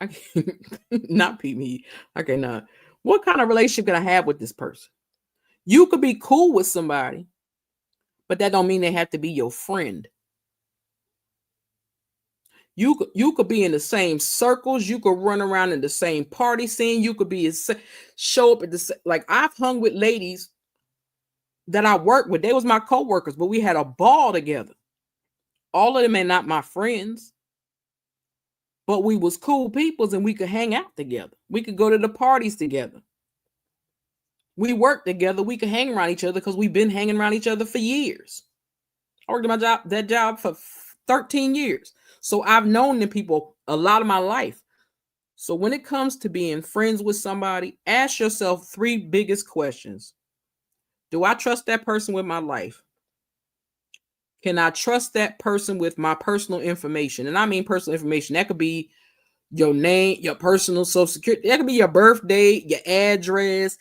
I can't, not me. I cannot. What kind of relationship can I have with this person? You could be cool with somebody, but that don't mean they have to be your friend. You could be in the same circles. You could run around in the same party scene. You could be show up at the, like I've hung with ladies that I worked with. They was my co-workers, but we had a ball together. All of them are not my friends, but we was cool peoples and we could hang out together. We could go to the parties together. We worked together. We could hang around each other because we've been hanging around each other for years. I worked that job for 13 years. So I've known them people a lot of my life. So when it comes to being friends with somebody, ask yourself 3 biggest questions. Do I trust that person with my life? Can I trust that person with my personal information? And I mean personal information. That could be your name, your personal social security. That could be your birthday, your address.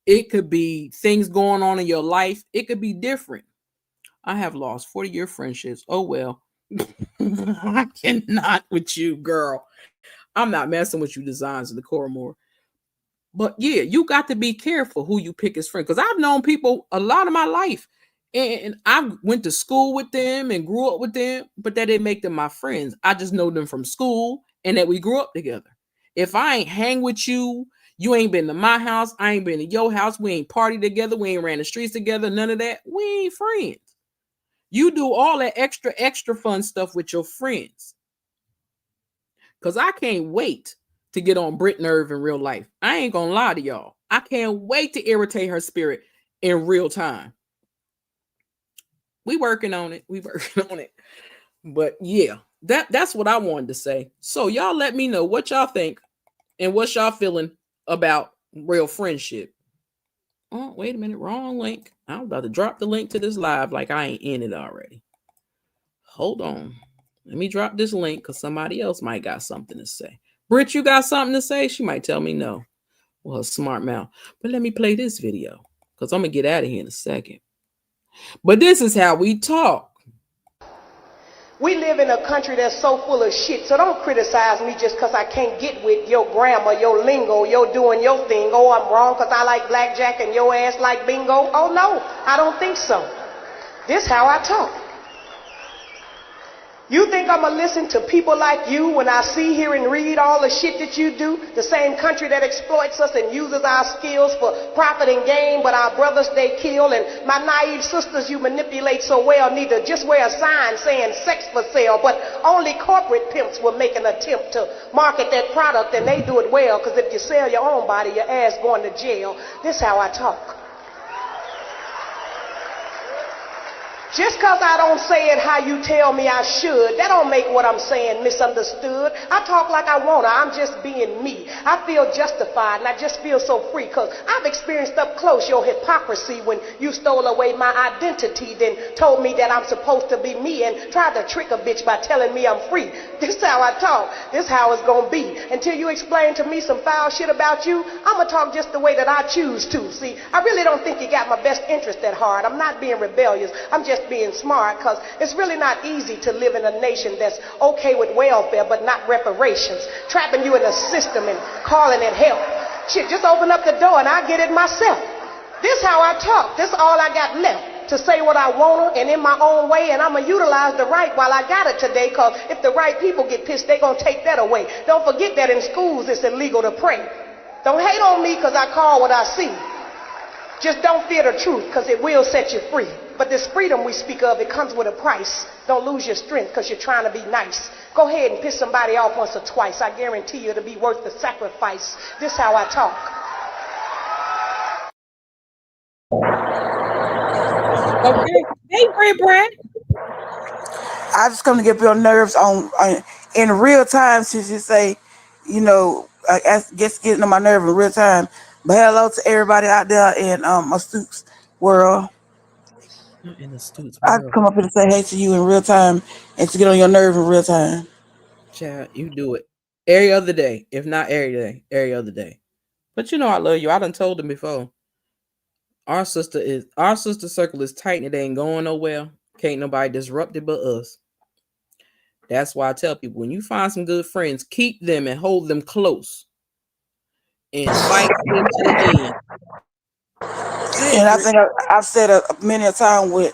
It could be things going on in your life. It could be different. I have lost 40-year friendships. Oh, well. I cannot with you, girl. I'm not messing with you, Designs and Decor more. But yeah, you got to be careful who you pick as friend. Because I've known people a lot of my life. And I went to school with them and grew up with them, but that didn't make them my friends. I just know them from school and that we grew up together. If I ain't hang with you, you ain't been to my house, I ain't been to your house, we ain't partied together, we ain't ran the streets together, none of that, we ain't friends. You do all that extra fun stuff with your friends. Because I can't wait to get on Britt nerve in real life. I ain't gonna lie to y'all. I can't wait to irritate her spirit in real time. We working on it. But yeah, that's what I wanted to say. So y'all let me know what y'all think and what y'all feeling about real friendship. Oh, wait a minute. Wrong link. I'm about to drop the link to this live like I ain't in it already. Hold on. Let me drop this link because somebody else might got something to say. Britt, you got something to say? She might tell me no. Well, a smart mouth. But let me play this video because I'm going to get out of here in a second. But this is how we talk. We live in a country that's so full of shit, so don't criticize me just because I can't get with your grammar, your lingo, your doing your thing. Oh, I'm wrong because I like blackjack and your ass like bingo. Oh, no, I don't think so. This how I talk. You think I'm going to listen to people like you when I see, hear, and read all the shit that you do? The same country that exploits us and uses our skills for profit and gain, but our brothers they kill, and my naive sisters you manipulate so well need to just wear a sign saying sex for sale, but only corporate pimps will make an attempt to market that product, and they do it well, because if you sell your own body, your ass going to jail. This how I talk. Just because I don't say it how you tell me I should, that don't make what I'm saying misunderstood. I talk like I want to. I'm just being me. I feel justified and I just feel so free because I've experienced up close your hypocrisy when you stole away my identity, then told me that I'm supposed to be me and tried to trick a bitch by telling me I'm free. This is how I talk. This is how it's going to be. Until you explain to me some foul shit about you, I'm going to talk just the way that I choose to. See, I really don't think you got my best interest at heart. I'm not being rebellious. I'm just being smart, because it's really not easy to live in a nation that's okay with welfare but not reparations, trapping you in a system and calling it help. Shit, just open up the door and I get it myself. This how I talk. This all I got left, to say what I want and in my own way, and I'm going to utilize the right while I got it today, because if the right people get pissed, they're going to take that away. Don't forget that in schools it's illegal to pray. Don't hate on me because I call what I see. Just don't fear the truth, because it will set you free. But this freedom we speak of, it comes with a price. Don't lose your strength because you're trying to be nice. Go ahead and piss somebody off once or twice. I guarantee you it'll be worth the sacrifice. This how I talk. Okay. Hey, Brad. I just come to get your nerves on in real time, since you say, you know, I guess getting on my nerve in real time. But hello to everybody out there in my Stoops world. In the Stoops I world. come up here to say hey to you in real time and to get on your nerve in real time. Chad, you do it every other day, if not every day, every other day. But you know I love you. I done told them before. Our sister circle is tight and it ain't going nowhere. Can't nobody disrupt it but us. That's why I tell people, when you find some good friends, keep them and hold them close and fight them to the end. And I think I've said many a time with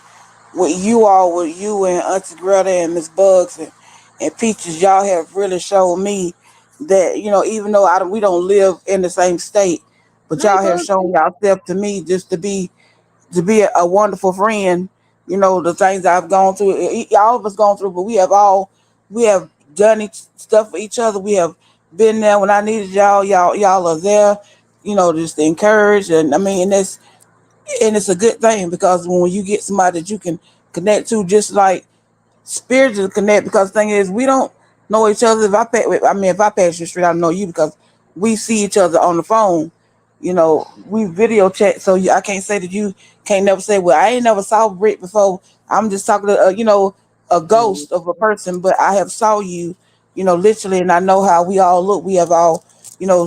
you all, with you and Auntie Greta and Miss Bugs and Peaches, y'all have really shown me that, you know, even though we don't live in the same state, but y'all have shown yourself to me just to be a wonderful friend. You know, the things I've gone through, all of us gone through, but we have done stuff for each other. We have been there when I needed y'all. Y'all are there, you know, just to encourage. And I mean, it's a good thing, because when you get somebody that you can connect to, just like spiritually connect, because the thing is, we don't know each other. If I pass you straight, I don't know you, because we see each other on the phone. You know, we video chat, so I can't say that you can't never say, well, I ain't never saw Britt before. I'm just talking to, a ghost of a person, but I have saw you, literally, and I know how we all look. We have all,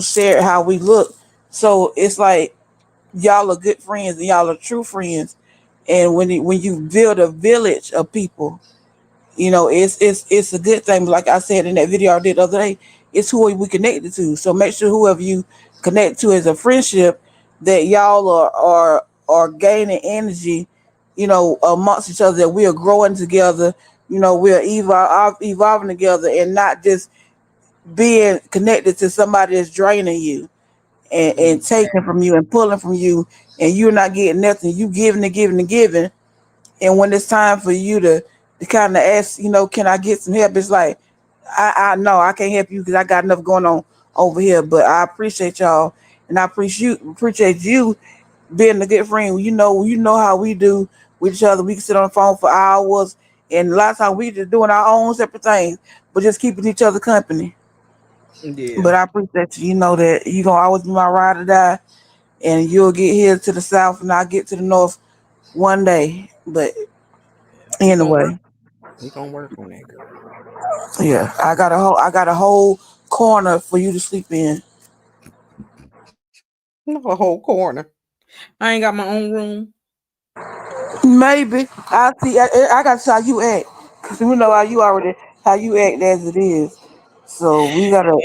shared how we look. So it's like, y'all are good friends and y'all are true friends. And when you build a village of people, it's a good thing. Like I said in that video I did the other day, it's who we connected to. So make sure whoever you connect to as a friendship, that y'all are gaining energy, amongst each other, that we are growing together, we're evolving together, and not just being connected to somebody that's draining you and taking from you and pulling from you, and you're not getting nothing. You giving and giving and giving. And when it's time for you to kind of ask, can I get some help? It's like, I know I can't help you because I got enough going on over here. But I appreciate y'all, and I appreciate you being a good friend. You know how we do with each other. We can sit on the phone for hours, and a lot of times we just doing our own separate things, but just keeping each other company. Yeah. But I appreciate you. You know that you gonna always be my ride or die, and you'll get here to the south, and I'll get to the north one day. But anyway, we gonna work on that, girl. Yeah, I got a whole corner for you to sleep in. A whole corner. I ain't got my own room. Maybe I see. I got to see how you act because we know how you act as it is. So we gotta.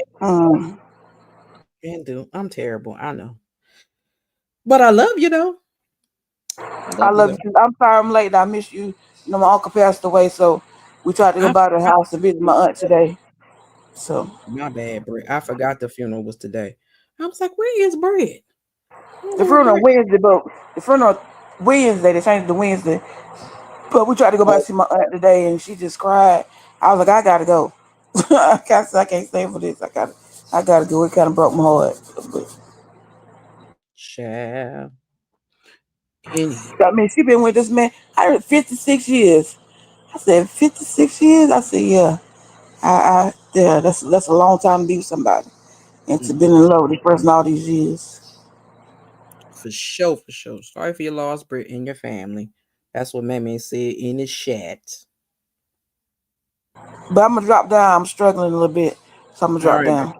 And do I'm terrible. I know, but I love you though. I I love you love though. you. I'm sorry I'm late. I miss you. You know, my uncle passed away, so we tried to go I by the forgot. house to visit my aunt today. So My bad, Brett. I forgot the funeral was today. I was like, "Where is Brett? I the wonder where funeral Brett." Wednesday, but the funeral Wednesday, they changed it to Wednesday. But we tried to go by to Oh, see my aunt today, and she just cried. I was like, I gotta go. I can't stay for this. I gotta go. It kind of broke my heart. But, child. Anywho, I mean, she been with this man. I heard 56 years. I said 56 years. I said, yeah. Yeah. That's a long time to be with somebody and to mm, been in love with this person all these years. for sure, for sure. Sorry for your loss, Brett, and your family. That's what Mammy said in the chat. But I'm gonna drop down. I'm struggling a little bit, so I'm gonna All drop right, baby. down.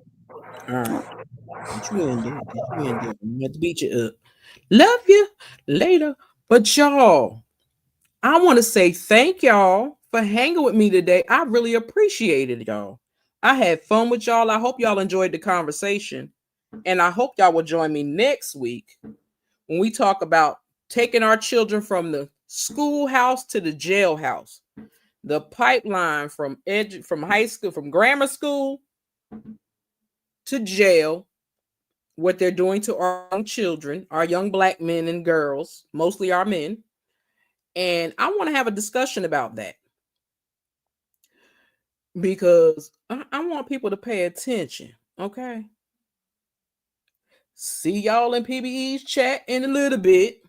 All right. Get you in there. Get you in there. I'm going to beat you up. Love you later. But y'all, I want to say thank y'all for hanging with me today. I really appreciate it, y'all. I had fun with y'all. I hope y'all enjoyed the conversation. And I hope y'all will join me next week when we talk about taking our children from the schoolhouse to the jailhouse. The pipeline from high school, from grammar school to jail, what they're doing to our young children, our young Black men and girls, mostly our men. And I want to have a discussion about that because I want people to pay attention. Okay. See y'all in PBE's chat in a little bit,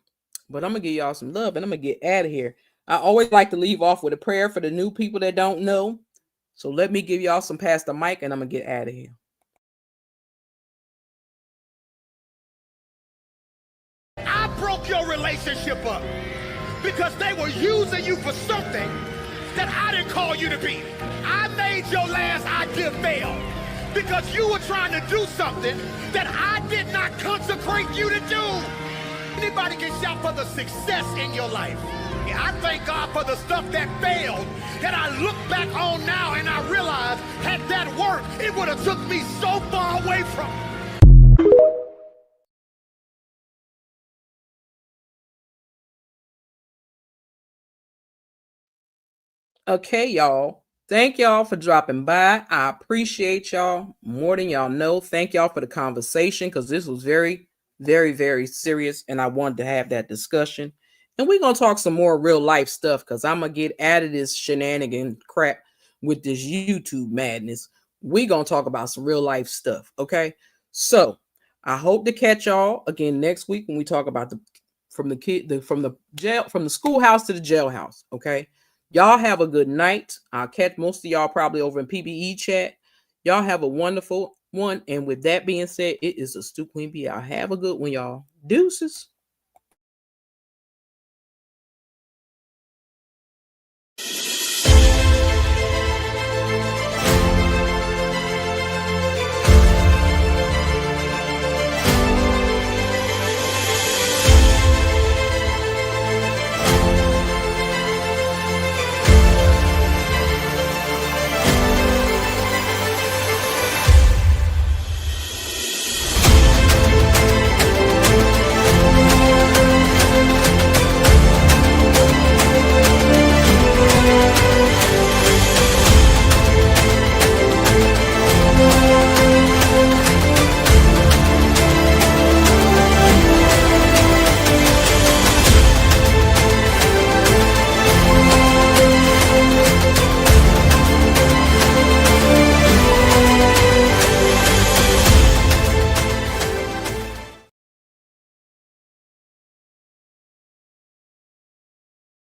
but I'm going to give y'all some love and I'm going to get out of here. I always like to leave off with a prayer for the new people that don't know. So let me give y'all some past the mic and I'm going to get out of here. I broke your relationship up because they were using you for something that I didn't call you to be. I made your last idea fail because you were trying to do something that I did not consecrate you to do. Anybody can shout for the success in your life. I thank God for the stuff that failed that I look back on now and I realize had that worked, it would have took me so far away from it. Okay, y'all. Thank y'all for dropping by. I appreciate y'all more than y'all know. Thank y'all for the conversation because this was very, very, very serious. And I wanted to have that discussion. And we're going to talk some more real life stuff because I'm going to get out of this shenanigan crap with this YouTube madness. We're going to talk about some real life stuff. Okay. So I hope to catch y'all again next week when we talk about from the schoolhouse to the jailhouse. Okay. Y'all have a good night. I'll catch most of y'all probably over in PBE chat. Y'all have a wonderful one. And with that being said, it is a Stu Queen B. I'll have a good one, y'all. Deuces.